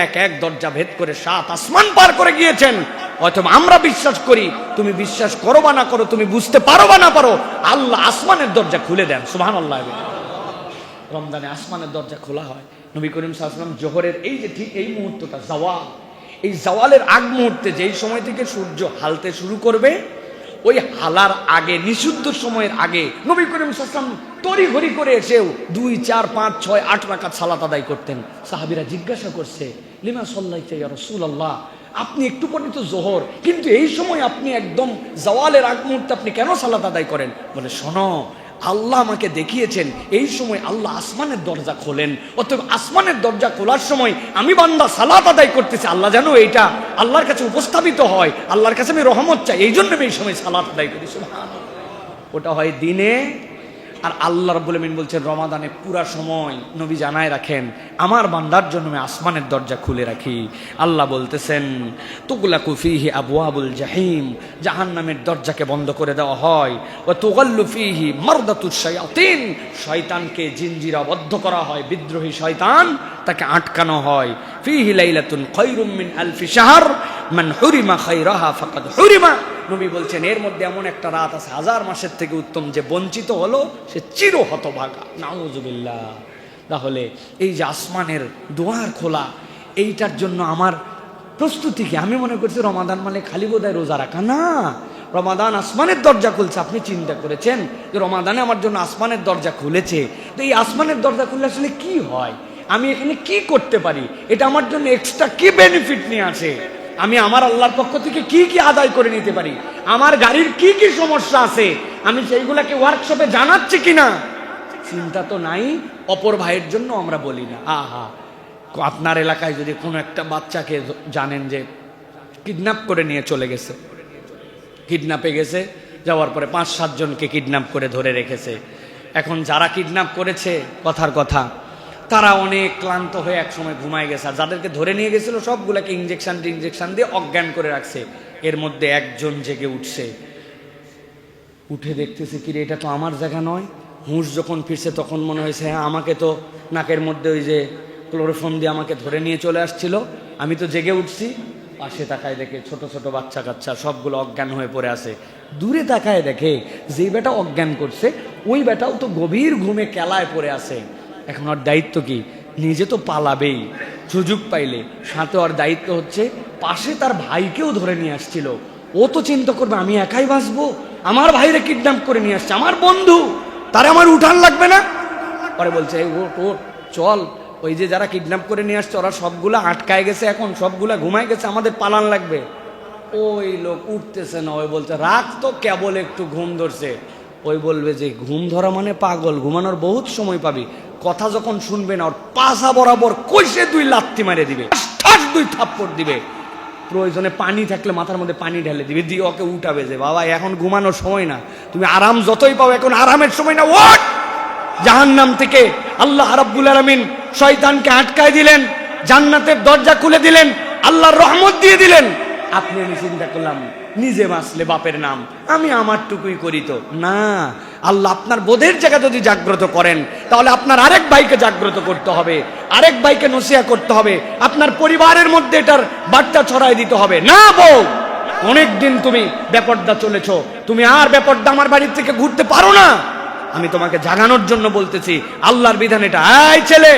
এক এক দরজা ভেদ করে 7 আসমান পার করে গিয়েছেন। অথবা আমরা বিশ্বাস করি, তুমি বিশ্বাস করো বা না করো, তুমি বুঝতে পারো বা না পারো, আল্লাহ আসমানের দরজা খুলে দেন। সুবহানাল্লাহ। রমজানে আসমানের দরজা খোলা হয়। নবী করিম সাল্লাল্লাহু আলাইহি ওয়াসাল্লাম জোহরের এই যে ঠিক এই মুহূর্তটা জাওয়াল, এই জাওয়ালের আগ মুহূর্তে যেই সময় থেকে সূর্য হালতে শুরু করবে, ওই হালার আগে, নিষিদ্ধ সময়ের আগে নবী করিম সাল্লাল্লাহু আলাইহি ওয়াসাল্লাম তড়িঘড়ি করে এসেও 2, 4, 5, 6, 8 রাকাত সালাত আদায় করতেন। সাহাবীরা জিজ্ঞাসা করছে, লিমা সাল্লাইতা ইয়া রাসূলুল্লাহ, আপনি একটু পরে তো জোহর, কিন্তু এই সময় আপনি একদম জাওয়ালের আগ মুহূর্তে আপনি কেন সালাত আদায় করেন? বলে শোনো, আল্লাহ আমাকে দেখিয়েছেন এই সময় আল্লাহ আসমানের দরজা খোলেন, অতএব আসমানের দরজা খোলার সময় আমি বান্দা সালাত আদায় করতেছি, আল্লাহ যেন এইটা আল্লাহর কাছে উপস্থাপিত হয়, আল্লাহর কাছে আমি রহমত চাই, এই জন্য আমি এই সময় সালাত আদায় করি। সুবহানাল্লাহ। ওটা হয় দিনে। আর আল্লাহ রাব্বুল আমিন বলছেন রমাদানে পুরা সময় নবী জানায় রাখেন, আমার বান্দার জন্য আমি আসমানের দরজা খুলে রাখি। আল্লাহ বলতেছেন, তুগলাকু ফীহি আবওয়াবুল জাহিম, জাহান্নামের দরজাকে বন্ধ করে দেওয়া হয়। ওয়া তুগাল্লু ফীহি মারদাতুশ শায়াতিন, শয়তানকে জিনজিরাবদ্ধ করা হয়, বিদ্রোহী শয়তান তাকে আটকানো হয়। ফীহি লাইলাতুন খায়রুম মিন আলফি শাহর মান হুরিমা খায়রাহা ফাকাদ হুরিমা। নবী বলছেন এর মধ্যে এমন একটা রাত আছে 1000 মাসের থেকে উত্তম, যে বঞ্চিত হলো সে চির হতভাগা। নাউযুবিল্লাহ। তাহলে এই যে আসমানের দুয়ার খোলা, এইটার জন্য আমার প্রস্তুতি কি? আমি মনে করছি রমাদান মানে খালি বোধহয় রোজা রাখা, না। রমাদান আসমানের দরজা খুলছে। আপনি চিন্তা করেছেন যে রমাদানে আমার জন্য আসমানের দরজা খুলেছে, তো এই আসমানের দরজা খুললে আসলে কি হয়? আমি এখানে কি করতে পারি? এটা আমার জন্য এক্সট্রা কি বেনিফিট নিয়ে আসে? আমি আমার আল্লাহর পক্ষ থেকে কি কি আদায় করে নিতে পারি? আমার গাড়ির কি কি সমস্যা আছে, আমি সেইগুলাকে ওয়ার্কশপে জানাচ্ছি কিনা? চিন্তা তো নাই। অপর ভাইয়ের জন্য আমরা বলি না। আহা, আপনার এলাকায় যদি কোনো একটা বাচ্চাকে জানেন যে কিডন্যাপ করে নিয়ে চলে গেছে, কিডন্যাপে গেছে, যাওয়ার পরে 5-7 জনকে কিডন্যাপ করে ধরে রেখেছে। এখন যারা কিডন্যাপ করেছে, কথার কথা, তারা অনেক ক্লান্ত হয়ে একসময় ঘুমায় গেছে, আর যাদেরকে ধরে নিয়ে গেছিল সবগুলাকে ইঞ্জেকশন দিয়ে অজ্ঞান করে রাখছে। এর মধ্যে একজন জেগে উঠছে, উঠে দেখতেছে কি রে, এটা তো আমার জায়গা নয়। হুঁশ যখন ফিরছে তখন মনে হয়েছে হ্যাঁ, আমাকে তো নাকের মধ্যে ওই যে ক্লোরোফর্ম দিয়ে আমাকে ধরে নিয়ে চলে আসছিল, আমি তো জেগে উঠছি। পাশে তাকায় দেখে ছোট ছোট বাচ্চা কাচ্চা সবগুলো অজ্ঞান হয়ে পড়ে আছে। দূরে তাকায় দেখে যে বেটা অজ্ঞান করছে ওই বেটাও তো গভীর ঘুমে কেলায় পড়ে আছে। এখন ওর দায়িত্ব কি? নিজে তো পালাবেই, সুযোগ পাইলে। সাথে ওর দায়িত্ব হচ্ছে পাশে তার ভাইকেও ধরে নিয়ে আসছিল। ও তো চিন্তা করবে আমি একাই বাঁচবো, আমার ভাইরে কিডন্যাপ করে নিয়ে আসছে, আমার বন্ধু, তারে আমার উঠান লাগবে না? পরে বলছে ও চল, ওই যে যারা কিডন্যাপ করে নিয়ে আসছে ওরা সবগুলা আটকায় গেছে, এখন সবগুলা ঘুমায় গেছে, আমাদের পালান লাগবে। ওই লোক উঠতেছে না। ওই বলছে রাখ তো, কেবল একটু ঘুম ধরছে। ওই বলবে যে ঘুম ধরা মানে পাগল, ঘুমানোর বহুত সময় পাবি। কথা যখন শুনবে না, ওর পাশা বরাবর কইসে 2 লাত্তি মারে দিবে, 2 থাপ্পড় দিবে। প্রয়োজনে পানি থাকলে মাথার মধ্যে পানি ঢেলে দিবে, দিয়ে ওকে উঠাবে যে বাবা এখন ঘুমানোর সময় না, তুমি আরাম যতই পাও এখন আরামের সময় না, ওঠ। জাহান্নাম থেকে আল্লাহ রাব্বুল আলামিন শয়তানকে আটকায় দিলেন, জান্নাতের দরজা খুলে দিলেন, আল্লাহর রহমত দিয়ে দিলেন। আপনি আমি চিন্তা করলাম নিজে বাঁচলে বাপের নাম, আমি আমারটুকুই করি তো না। আল্লাহ আপনার বোধের জায়গা যদি জাগ্রত করেন, তাহলে আপনার আরেক ভাইকে জাগ্রত করতে হবে, আরেক ভাইকে নসিহত করতে হবে, আপনার পরিবারের মধ্যে এটার বার্তা ছড়াই দিতে হবে। না বউ, অনেকদিন তুমি বেপর্দা চলেছো, তুমি আর বেপর্দা আমার বাড়ির থেকে ঘুরতে পারো না। আমি তোমাকে জাগানোর জন্য বলতেছি, আল্লাহর বিধান এটা। এই ছেলে,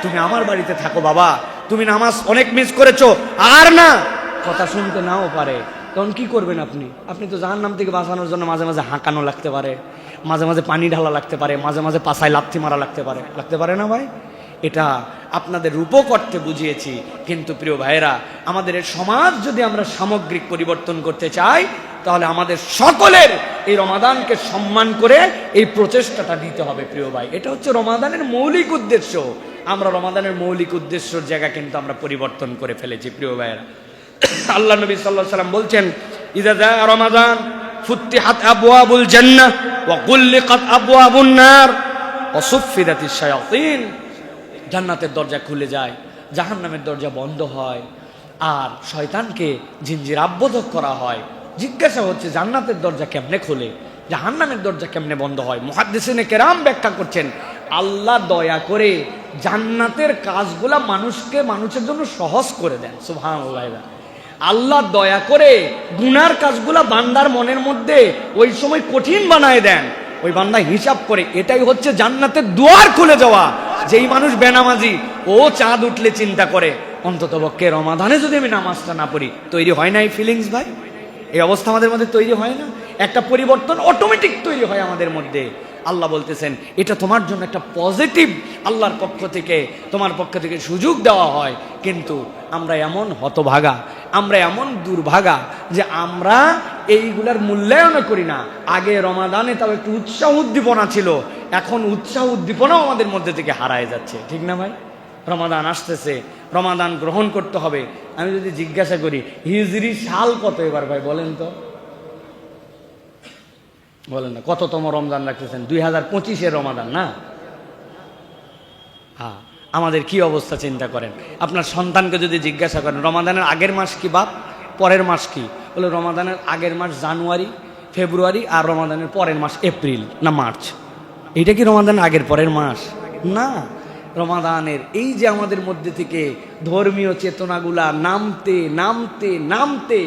তুমি আমার বাড়িতে থাকো বাবা, তুমি নামাজ অনেক মিস করেছো, আর না। কথা শুনতে নাও পারে, তখন কি করবেন আপনি? আপনি তো জাহান্নাম থেকে বাঁচানোর জন্য মাঝে মাঝে হাঁকানো লাগতে পারে, মাঝে মাঝে পানি ঢালা লাগতে পারে, মাঝে মাঝে পাছায় লাথি মারা লাগতে পারে না ভাই? এটা আপনাদের রূপক অর্থে বুঝিয়েছি। কিন্তু প্রিয় ভাইয়েরা, আমাদের এই সমাজ যদি আমরা সামগ্রিক পরিবর্তন করতে চাই, তাহলে আমাদের সকলের এই রমাদানকে সম্মান করে এই প্রচেষ্টাটা নিতে হবে প্রিয় ভাই। এটা হচ্ছে রমাদানের মৌলিক উদ্দেশ্য। আমরা রমাদানের মৌলিক উদ্দেশ্যের জায়গা কিন্তু আমরা পরিবর্তন করে ফেলেছি প্রিয় ভাইয়েরা। আল্লাহ নবী সাল্লাল্লাহু আলাইহি ওয়াসাল্লাম বলছেন, ইযা জা রমাদান ফুতিহাত আবওয়াবুল জান্নাহ ওয়া গুল্লিকাত আবওয়াবুন নার ওয়া সুফফিদাতিশ শায়াতিন। জান্নাতের দরজা খুলে যায়, জাহান্নামের দরজা বন্ধ হয়, আর শয়তানকে জিনজির আবদ্ধ করা হয়। জিজ্ঞাসা হচ্ছে, জান্নাতের দরজা কেমনে খোলে, জাহান্নামের দরজা কেমনে বন্ধ হয়? মুহাদ্দিসিনে কেরাম ব্যাখ্যা করছেন, আল্লাহ দয়া করে জান্নাতের কাজগুলা মানুষের জন্য সহজ করে দেন। সুবহানাল্লাহ। আল্লাহ দয়া করে গুনার কাজগুলা বান্দার মনের মধ্যে ওই সময় কঠিন বানায় দেন। ওই বান্দা হিসাব করে, এটাই হচ্ছে জান্নাতের দুয়ার খুলে যাওয়া। যেই মানুষ বেনামাজি, ও চাঁদ উঠলে চিন্তা করে, অন্তত পক্ষে রমাদানে যদি আমি নামাজটা না পড়ি। তৈরি হয় না এই ফিলিংস ভাই? এই অবস্থা আমাদের মধ্যে তৈরি হয় না? একটা পরিবর্তন অটোমেটিক তৈরি হয় আমাদের মধ্যে। আল্লাহ বলতেছেন, এটা তোমার জন্য একটা পজিটিভ, আল্লাহর পক্ষ থেকে, তোমার পক্ষ থেকে সুযোগ দেওয়া হয়। কিন্তু আমরা এমন হতভাগা, আমরা এমন দুর্ভাগা যে আমরা এইগুলার মূল্যায়ন করি না। আগে রমাদানে তাও একটু উৎসাহ উদ্দীপনা ছিল, এখন উৎসাহ উদ্দীপনাও আমাদের মধ্যে থেকে হারায় যাচ্ছে। ঠিক না ভাই? রমাদান আসতেছে, রমাদান গ্রহণ করতে হবে। আমি যদি জিজ্ঞাসা করি, হিজরি সাল কত এবার ভাই বলেন তো? বলেন না, কততম রমজান রাখতেছেন? 2025-এর রমাদান না? হ্যাঁ, আমাদের কি অবস্থা চিন্তা করেন। আপনার সন্তানকে যদি জিজ্ঞাসা করেন, রমাদানের আগের মাস কি বাপ, পরের মাস কি? বলে, রমাদানের আগের মাস জানুয়ারি, ফেব্রুয়ারি, আর রমাদানের পরের মাস এপ্রিল না মার্চ। এইটা কি রমাদানের আগের পরের মাস? না। রমাদানের এই যে আমাদের মধ্যে থেকে ধর্মীয় চেতনাগুলা নামতে নামতে নামতে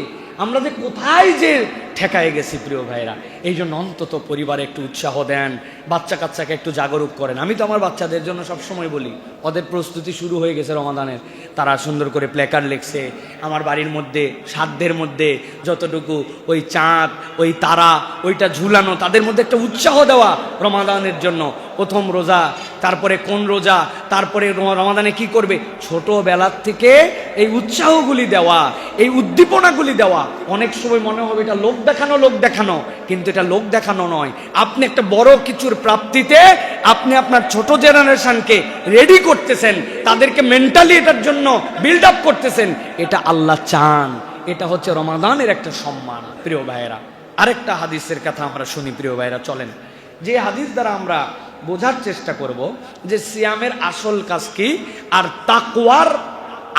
আমরা যে কোথায় যে ঠেকায় গেছি প্রিয় ভাইরা। এই জন্য অন্তত পরিবারে একটু উৎসাহ দেন, বাচ্চা কাচ্চাকে একটু জাগরুক করেন। আমি তো আমার বাচ্চাদের জন্য সবসময় বলি, ওদের প্রস্তুতি শুরু হয়ে গেছে রমাদানের, তারা সুন্দর করে প্ল্যাকার্ড লিখছে। আমার বাড়ির মধ্যে সাধ্যের মধ্যে যতটুকু ওই চাঁদ, ওই তারা, ওইটা ঝুলানো, তাদের মধ্যে একটা উৎসাহ দেওয়া রমাদানের জন্য। প্রথম রোজা, তারপরে কোন রোজা, তারপরে রমাদানে কি করবে, ছোটবেলার থেকে এই উৎসাহগুলি দেওয়া, এই উদ্দীপনাগুলি দেওয়া। অনেক সময় মনে হবে এটা লোক দেখানো, কিন্তু এটা লোক দেখানো নয়। আপনি একটা বড় কিছুর প্রাপ্তিতে আপনি আপনার ছোট জেনারেশনকে রেডি করতেছেন, তাদেরকে মেন্টালি এটার জন্য বিল্ড আপ করতেছেন। এটা আল্লাহ চান, এটা হচ্ছে রমাদানের একটা সম্মান প্রিয় ভাইয়েরা। আরেকটা হাদিসের কথা আমরা শুনি প্রিয় ভাইয়েরা, চলেন। যে হাদিস দ্বারা আমরা বোঝার চেষ্টা করব যে সিয়ামের আসল কাজ কি, আর তাকওয়ার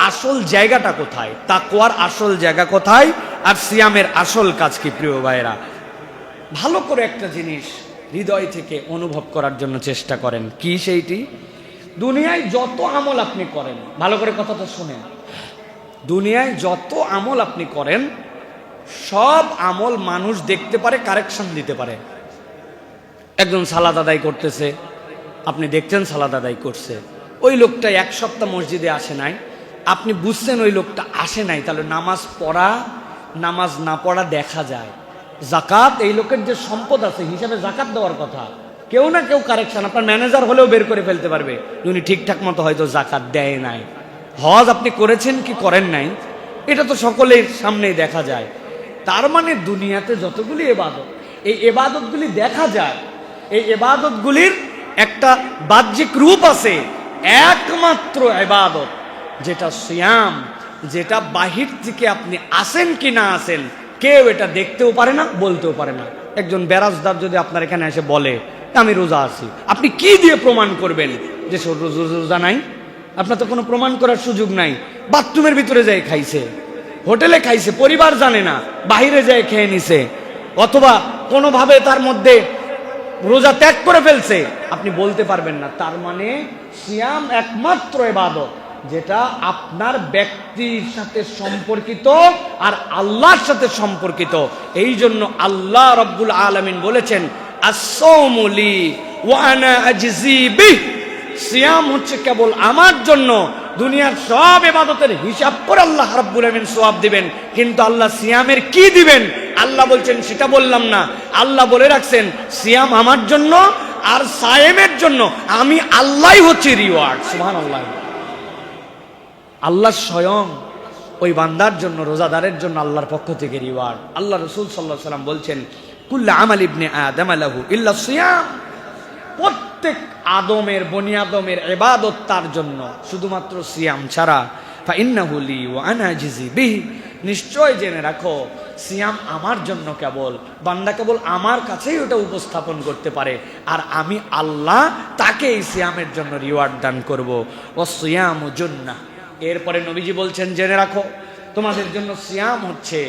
আসল জায়গাটা কোথায়, তাকওয়ার আসল জায়গা কোথায়, আর সিয়ামের আসল কাজ কি প্রিয় ভাইরা। ভালো করে একটা জিনিস হৃদয় থেকে অনুভব করার জন্য চেষ্টা করেন। কি সেইটি? দুনিয়ায় যত আমল আপনি করেন, ভালো করে কথাটা শুনেন, দুনিয়ায় যত আমল আপনি করেন, সব আমল মানুষ দেখতে পারে, কারেকশন দিতে পারে। একজন সালাত আদায় করতেছে, আপনি দেখছেন সালাত আদায় করছে, ওই লোকটা এক সপ্তাহ মসজিদে আসে নাই, আপনি বুঝছেন ওই লোকটা আসে নাই, তাহলে নামাজ পড়া নামাজ না পড়া দেখা যায়। জাকাত, এই লোকের যে সম্পদ আছে হিসাবে জাকাত দেওয়ার কথা, কেউ না কেউ কারেকশন, আপনার ম্যানেজার হলেও বের করে ফেলতে পারবে উনি ঠিকঠাক মতো হয়তো জাকাত দেয় নাই। হজ আপনি করেছেন কি করেন নাই, এটা তো সকলের সামনেই দেখা যায়। তার মানে দুনিয়াতে যতগুলি ইবাদত, এই ইবাদতগুলি দেখা যায়, এই ইবাদতগুলির একটা বাহ্যিক রূপ আছে। একমাত্র ইবাদত যেটা সিয়াম, যেটা বাহির থেকে আপনি আসেন কি না আসেন কেউ এটা দেখতেও পারে না, বলতেও পারে না। একজন বেরাজদার যদি আপনার এখানে এসে বলে আমি রোজা আছি, আপনি কি দিয়ে প্রমাণ করবেন যে রোজা নাই? আপনার তো কোনো প্রমাণ করার সুযোগ নাই। বাথরুমের ভিতরে যাই খাইছে, হোটেলে খাইছে, পরিবার জানে না, বাহিরে যায় খেয়ে নিছে, অথবা কোনোভাবে তার মধ্যে রোজা ত্যাগ করে ফেলছে, আপনি বলতে পারবেন না। তার মানে সিয়াম একমাত্র ইবাদত যেটা আপনার ব্যক্তির সাথে সম্পর্কিত আর আল্লাহর সাথে সম্পর্কিত। এই জন্য আল্লাহ রাব্বুল আলামিন বলেছেন, আস-সাওমু লি ওয়া আনা আজজি বিহ, সিয়াম হচ্ছে কেবল আমার জন্য। দুনিয়ার সব ইবাদতের হিসাব করে আল্লাহ রাব্বুল আমিন সওয়াব দিবেন, কিন্তু আল্লাহ সিয়ামের কি দিবেন আল্লাহ বলছেন সেটা বললাম না। আল্লাহ বলে রাখছেন সিয়াম আমার জন্য আর সায়েমের জন্য আমি আল্লাহই হচ্ছে রিওয়ার্ড। সুবহানাল্লাহ। আল্লাহ স্বয়ং ওই বান্দার জন্য, রোজাদারের জন্য আল্লাহর পক্ষ থেকে রিওয়ার্ড। আল্লাহ রাসূল সাল্লাল্লাহু আলাইহি ওয়াসাল্লাম বলছেন কুল্লু আমাল ইবনে আদম লাহু ইল্লা সিয়াম, প্রত্যেক আদমের, বনি আদমের ইবাদত তার জন্য, শুধুমাত্র সিয়াম ছাড়া। ফাইন্নাহু লি ওয়া আনা আজজি বিহি, নিশ্চয় জেনে রাখো সিয়াম আমার জন্য কেবল, বান্দা কেবল আমার কাছেই ওটা উপস্থাপন করতে পারে, আর আমি আল্লাহ তাকে এই সিয়ামের জন্য রিওয়ার্ড দান করব। ও সিয়ামু জুন্নাহ, এরপরে নবীজি বলছেন জেনে রাখো তোমাদের জন্য সিয়াম হচ্ছে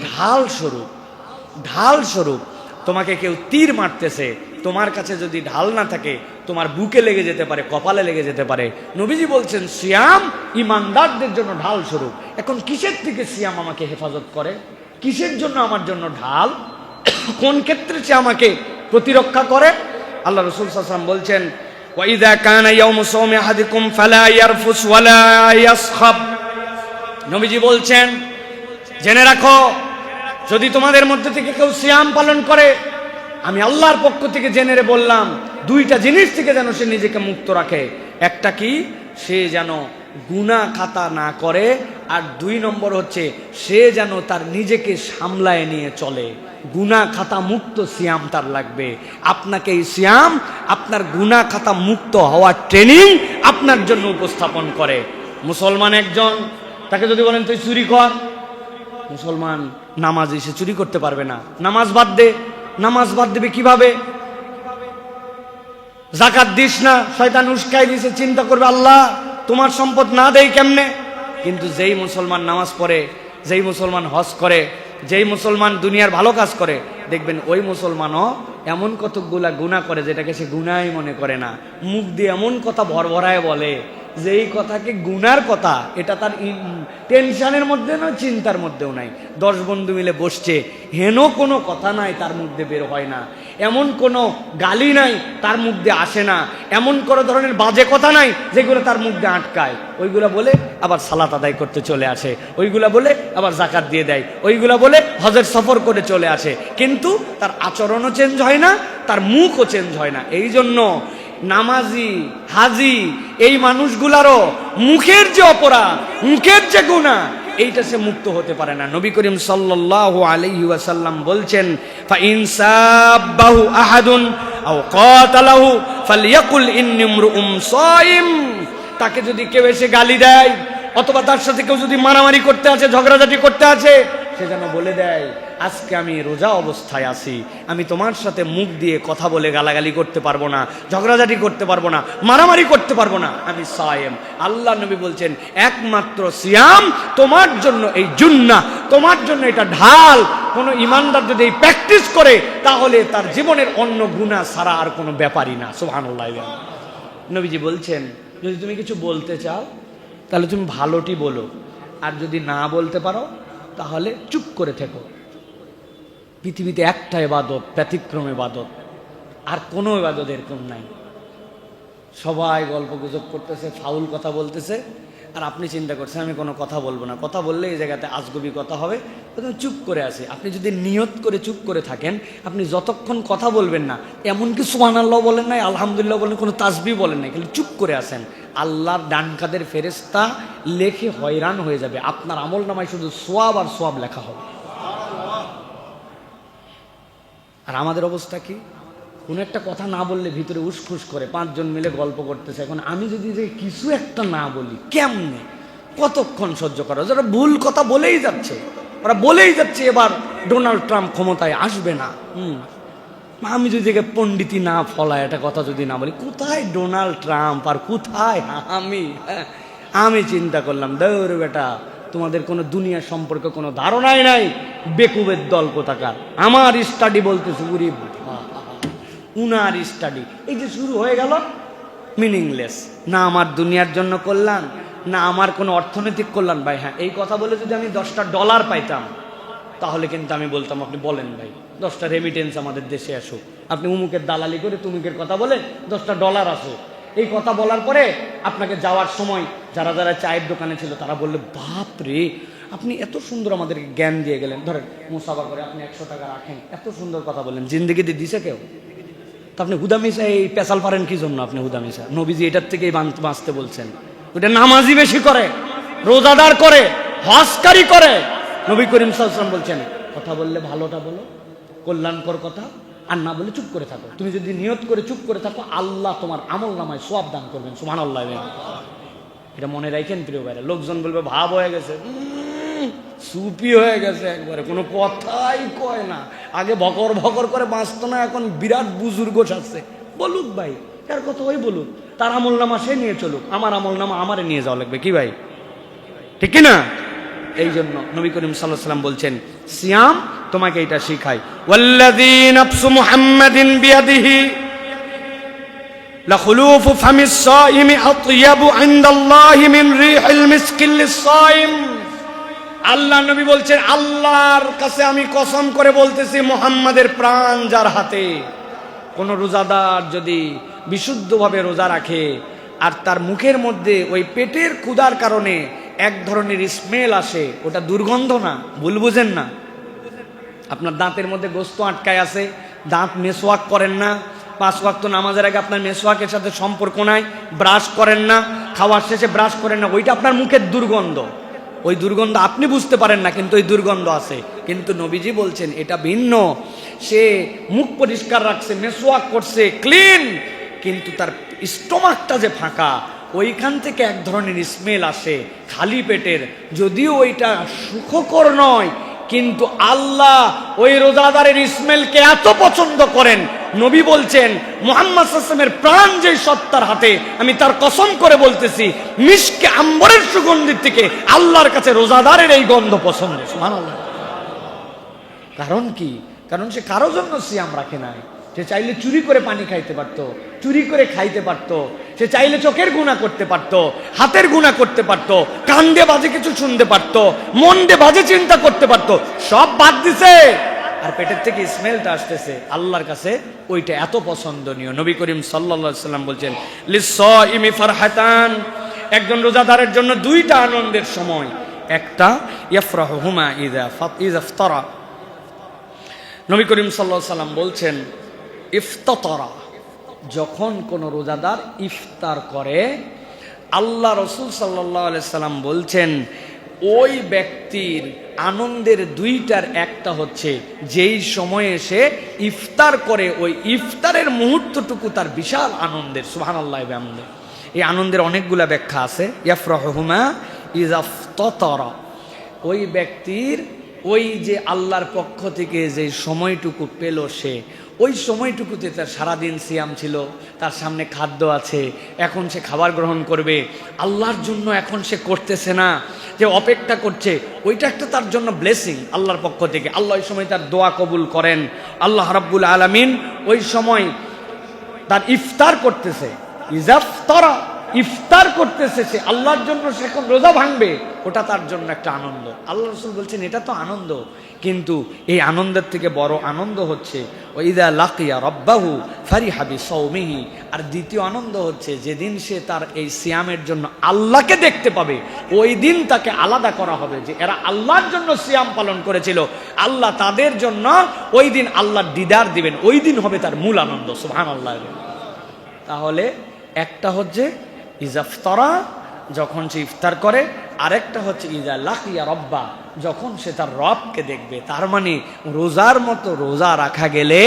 ঢাল স্বরূপ। ঢাল স্বরূপ, তোমাকে কেউ তীর মারতেছে, তোমার কাছে যদি ঢাল না থাকে তোমার বুকে লেগে যেতে পারে, কপালে লেগে যেতে পারে। নবীজি বলছেন সিয়াম ইমানদারদের জন্য ঢাল স্বরূপ। এখন কিসের থেকে সিয়াম আমাকে হেফাজত করে? কিসের জন্য আমার জন্য ঢাল? কোন ক্ষেত্রে সে আমাকে প্রতিরক্ষা করে? আল্লাহ রাসূল সাল্লাল্লাহু আলাইহি ওয়াসাল্লাম বলছেন ওয়াইদা কানা ইয়াউমু সাওমি আহাদিকুম ফালা ইয়ারফুস ওয়ালা ইয়াসখাব, নবীজি বলছেন জেনে রাখো যদি তোমাদের মধ্যে থেকে কেউ সিয়াম পালন করে, আমি আল্লাহর পক্ষ থেকে জেনে বললাম দুইটা জিনিস থেকে যেন সে নিজেকে মুক্ত রাখে। একটা কি, সে যেন গুনাহ খাতা না করে, আর 2 নম্বর হচ্ছে সে যেন তার নিজেকে সামলায় নিয়ে চলে। গুনাহ খাতা মুক্ত সিয়াম তার লাগবে। আপনাকে এই সিয়াম আপনার গুনাহ খাতা মুক্ত হওয়ার ট্রেনিং আপনার জন্য উপস্থাপন করে। মুসলমান একজন, তাকে যদি বলেন তুই চুরি কর, মুসলমান নামাজি, সে চুরি করতে পারবে না। নামাজ বাদ দে, নামাজ বাদ দেবে কিভাবে? যাকাত দিস না, শয়তান উস্কাই দিয়েছে, চিন্তা করবে আল্লাহ তোমার সম্পদ না দেই কেমনে। কিন্তু যেই মুসলমান নামাজ পড়ে, যেই মুসলমান হজ করে, যেই মুসলমান দুনিয়ার ভালো কাজ করে, দেখবেন ওই মুসলমানও এমন কতগুলা গুনাহ করে যেটাকে সে গুনাহই মনে করে না। মুখ দিয়ে এমন কথা ভরভরায় বলে যে এই কথাকে গুনার কথা, এটা তার টেনশনের মধ্যে না, চিন্তার মধ্যেও নাই। 10 বন্ধু মিলে বসছে, হেন কোনো কথা নাই তার মধ্যে বের হয় না, এমন কোনো গালি নাই তার মধ্যে আসে না, এমন কোনো ধরনের বাজে কথা নাই যেগুলো তার মধ্যে আটকায়। ওইগুলা বলে আবার সালাত আদায় করতে চলে আসে, ওইগুলা বলে আবার যাকাত দিয়ে দেয়, ওইগুলা বলে হজের সফর করে চলে আসে, কিন্তু তার আচরণও চেঞ্জ হয় না, তার মুখও চেঞ্জ হয় না। এই জন্য নামাজি, হাজি এই মানুষগুলারও মুখের যে অপরাধ, মুখের যে গুনাহ, এইটা সে মুক্ত হতে পারে না। নবী করিম সাল্লাল্লাহু আলাইহি ওয়াসাল্লাম বলছেন ফা ইন সাব্বাহু আহাদুন আও কাতালাহু ফালইয়াকুল ইন্নী ইমরুউম সাইম, তাকে যদি কেউ এসে গালি দেয় অথবা তার সাথে কেউ যদি মারামারি করতে আছে, ঝগড়াঝাটি করতে আছে, সে যেন বলে দেয় আজকে আমি রোজা অবস্থায় আছি, আমি তোমার সাথে মুখ দিয়ে কথা বলে গালাগালি করতে পারবো না, ঝগড়াঝাটি করতে পারবো না, মারামারি করতে পারবো না, আমি সায়েম। আল্লাহ নবী বলছেন একমাত্র সিয়াম তোমার জন্য এই জুন্নাহ, তোমার জন্য এটা ঢাল। কোনো ইমানদার যদি এই প্র্যাকটিস করে তাহলে তার জীবনের অন্য গুনাহ ছাড়া আর কোনো ব্যাপারই না। সুবহানাল্লাহ। নবীজি বলছেন যদি তুমি কিছু বলতে চাও তাহলে তুমি ভালোটি বলো, আর যদি না বলতে পারো তাহলে চুপ করে থেকো। পৃথিবীতে একটা ইবাদত, ব্যতিক্রম ইবাদত, আর কোনো ইবাদত এরকম নাই। সবাই গল্প গুজব করতেছে, ফাউল কথা বলতেছে, আর আপনি চিন্তা করছেন আমি কোনো কথা বলবো না, কথা বললে এই জায়গাতে আজগবি কথা হবে, তুমি চুপ করে আছে। আপনি যদি নিয়ত করে চুপ করে থাকেন, আপনি যতক্ষণ কথা বলবেন না, এমনকি সুবহানাল্লাহ বলেন নাই, আলহামদুলিল্লাহ বলেন, কোনো তাসবিহ বলেন নাই, খালি চুপ করে আছেন, আল্লাহর ডান কাঁধের ফেরেশতা লেখে হয়রান হয়ে যাবে। আপনার আমল নামায় শুধু সোয়াব আর সোয়াব লেখা হবে। আর আমাদের অবস্থা কি? কোনো একটা কথা না বললে ভিতরে উসখুস করে, 5 জন মিলে গল্প করতেছে, এখন আমি যদি যে কিছু একটা না বলি কেমনে, কতক্ষণ সহ্য করা? যারা ভুল কথা বলেই যাচ্ছে, ওরা বলেই যাচ্ছে এবার ডোনাল্ড ট্রাম্প ক্ষমতায় আসবে না। আমি যদি পণ্ডিতি না ফলায় একটা কথা যদি না বলি, কোথায় ডোনাল্ড ট্রাম্প আর কোথায় আমি চিন্তা করলাম দৌড় বেটা, তোমাদের কোনো দুনিয়া সম্পর্কে কোনো ধারণাই নাই, বেকুবের দল কোথাকার। আমার স্টাডি বলতেছে উরি উনার স্টাডি, এই যে শুরু হয়ে গেল মিনিংলেস। না আমার দুনিয়ার জন্য কল্যাণ, না আমার কোনো অর্থনৈতিক কল্যাণ। ভাই হ্যাঁ, এই কথা বলে যদি আমি $10 পাইতাম তাহলে কিন্তু আমি বলতাম আপনি বলেন ভাই 10টা রেমিটেন্স আমাদের দেশে আসুক, আপনি উমুকের দালালি করে তুমুকের কথা বলে $10 আসুক। এই কথা বলার পরে আপনাকে যাওয়ার সময় যারা যারা চায়ের দোকানে ছিল তারা বললে, বাপ রে আপনি এত সুন্দর আমাদেরকে জ্ঞান দিয়ে গেলেন, ধরেন মুসাফা করে আপনি 100 টাকা রাখেন, এত সুন্দর কথা বললেন, জিন্দগিতে দিছে কেউ? তা আপনি হুদামিশা এই পেশাল পারেন কি জন্য? আপনি হুদামিশা নবীজি এটার থেকেই বাঁচতে বলছেন। ওটা নামাজি বেশি করে, রোজাদার করে, হজকারী করে। নবী করিম সাল্লাল্লাহু আলাইহি ওয়াসাল্লাম বলছেন কথা বললে ভালোটা বলো, কল্যাণকর কথা, আর না বলে চুপ করে থাকো। তুমি যদি নিয়ত করে চুপ করে থাকো আল্লাহ তোমার আমল নামায় সওয়াব দান করবেন, সুবহানাল্লাহ। এটা মনে রাখেন প্রিয় ভাইরা। লোকজন বলবে ভাব হয়ে গেছে, সুপি হয়ে গেছে, একবারে কোনো কথাই কয় না, আগে ভকর ভকর করে বাঁচতো না, এখন বিরাট বুজুর্গ সাজছে। বলুক ভাই, তার কথা ওই বলুক, তার আমল নামা সে নিয়ে চলুক, আমার আমল নামা আমারে নিয়ে যাওয়া লাগবে, কি ভাই ঠিক কি না? এই জন্য নবী করিম সাল্লাল্লাহু আলাইহি ওয়াসাল্লাম বলছেন সিয়াম তোমাকে এটা শিখায়। ওয়াল্লাযী নাফসু মুহাম্মাদিন বিয়াদিহি লাখুলুফু ফামিস সাইমি আতয়াবু ইনদাল্লাহি মিন রিহিল মিসকিল লিস-সাইম। আল্লাহ নবী বলছেন আল্লাহর কাছে আমি কসম করে বলতেছি, মুহাম্মাদের প্রাণ যার হাতে, কোন রোজাদার যদি বিশুদ্ধভাবে রোজা রাখে আর তার মুখের মধ্যে ওই পেটের ক্ষুধার কারণে এক ধরনের স্মেল আসে, ওটা দুর্গন্ধ না, ভুল বুঝেন না। আপনার দাঁতের মধ্যে গোস্ত আটকায় আছে, দাঁত মেসওয়াক করেন না, 5 ওয়াক্ত নামাজের আগে আপনার মেসওয়াকের সাথে সম্পর্ক নাই, ব্রাশ করেন না, খাওয়ার শেষে ব্রাশ করেন না, ওইটা আপনার মুখের দুর্গন্ধ। ওই দুর্গন্ধ আপনি বুঝতে পারেন না, কিন্তু ওই দুর্গন্ধ আছে। কিন্তু নবীজি বলছেন এটা ভিন্ন। সে মুখ পরিষ্কার রাখছে, মেসওয়াক করছে, ক্লিন, কিন্তু তার স্টোমাকটা যে ফাঁকা, ওইখান থেকে এক ধরনের স্মেল আসে খালি পেটের। যদিও ওইটা সুখকর নয়, কিন্তু আল্লাহ ওই রোজাদারের স্মেলকে এত পছন্দ করেন, নবী বলছেন মুহাম্মদ সাল্লাল্লাহু আলাইহি ওয়াসাল্লামের প্রাণ যে সত্তার হাতে, আমি তার কসম করে বলতেছি মিশকে আম্বরের সুগন্ধির থেকে আল্লাহর কাছে রোজাদারের এই গন্ধ পছন্দ। সুবহানাল্লাহ। কারণ কি? কারণ সে কারো জন্য সিয়াম রাখে নাই। সে চাইলে চুরি করে পানি খাইতে পারত, চুরি করে খাইতে পারত, সে চাইলে চোখের গুনাহ করতে পারত, হাতের গুনাহ করতে পারত, কান দিয়ে বাজে কিছু শুনতে পারত, মন দিয়ে বাজে চিন্তা করতে পারত, সব বাদ দিছে। আর পেটের থেকে স্মেলটা আসতেছে, আল্লাহর কাছে ওইটা এত পছন্দনীয়। নবী করিম সাল্লাল্লাহু আলাইহি ওয়াসাল্লাম বলছেন লিস-সাইমি ফারহাতান, একজন রোজাদারের জন্য 2টা আনন্দের সময়। একটা ইয়াফরাহুমা ইযা ইফতারা, নবী করিম সাল্লাল্লাহু আলাইহি ওয়াসাল্লাম বলছেন ইফতারা, যখন কোন রোজাদার ইফতার করে, আল্লাহ রাসূল সাল্লাল্লাহু আলাইহি সাল্লাম বলছেন ওই ব্যক্তির আনন্দের 2টার একটা হচ্ছে যেই সময়ে সে ইফতার করে, ওই ইফতারের মুহূর্তটুকু তার বিশাল আনন্দের। সুবহানাল্লাহ। এই আনন্দের অনেকগুলা ব্যাখ্যা আছে। ইয়াফরাহুমা ইযা ইফতারা, ওই ব্যক্তির ওই যে আল্লাহর পক্ষ থেকে যে সময়টুকু পেল, সে ওই সময়টুকুতে তার সারাদিন সিয়াম ছিল, তার সামনে খাদ্য আছে, এখন সে খাবার গ্রহণ করবে, আল্লাহর জন্য এখন সে করতেছে না, যে অপেক্ষা করছে, ওইটা একটা তার জন্য ব্লেসিং আল্লাহর পক্ষ থেকে। আল্লাহ ওই সময় তার দোয়া কবুল করেন। আল্লাহ রাব্বুল আলামিন ওই সময় তার ইফতার করতেছে, ইজাফতারা, ইফতার করতেছে সে আল্লাহর জন্য, সে এখন রোজা ভাঙবে, ওটা তার জন্য একটা আনন্দ। আল্লাহ রাসূল বলছেন এটা তো আনন্দ, কিন্তু এই আনন্দের থেকে বড় আনন্দ হচ্ছে ওয়াইদা লাকিয়া রাব্বাহু ফারিহা বিসাওমিহি। আর দ্বিতীয় আনন্দ হচ্ছে যেদিন সে তার এই সিয়ামের জন্য আল্লাহকে দেখতে পাবে, ওই দিন তাকে আলাদা করা হবে, যে এরা আল্লাহর জন্য সিয়াম পালন করেছিল, আল্লাহ তাদের জন্য ওই দিন আল্লাহর দিদার দিবেন, ওই দিন হবে তার মূল আনন্দ। সুবহানাল্লাহ। তাহলে একটা হচ্ছে ইজাফতারা, যখন সে ইফতার করে, আরেকটা হচ্ছে ইজা লাকিয়া রব্বা, যখন সে তার রবকে দেখবে। তার মানে রোজার মতো রোজা রাখা গেলে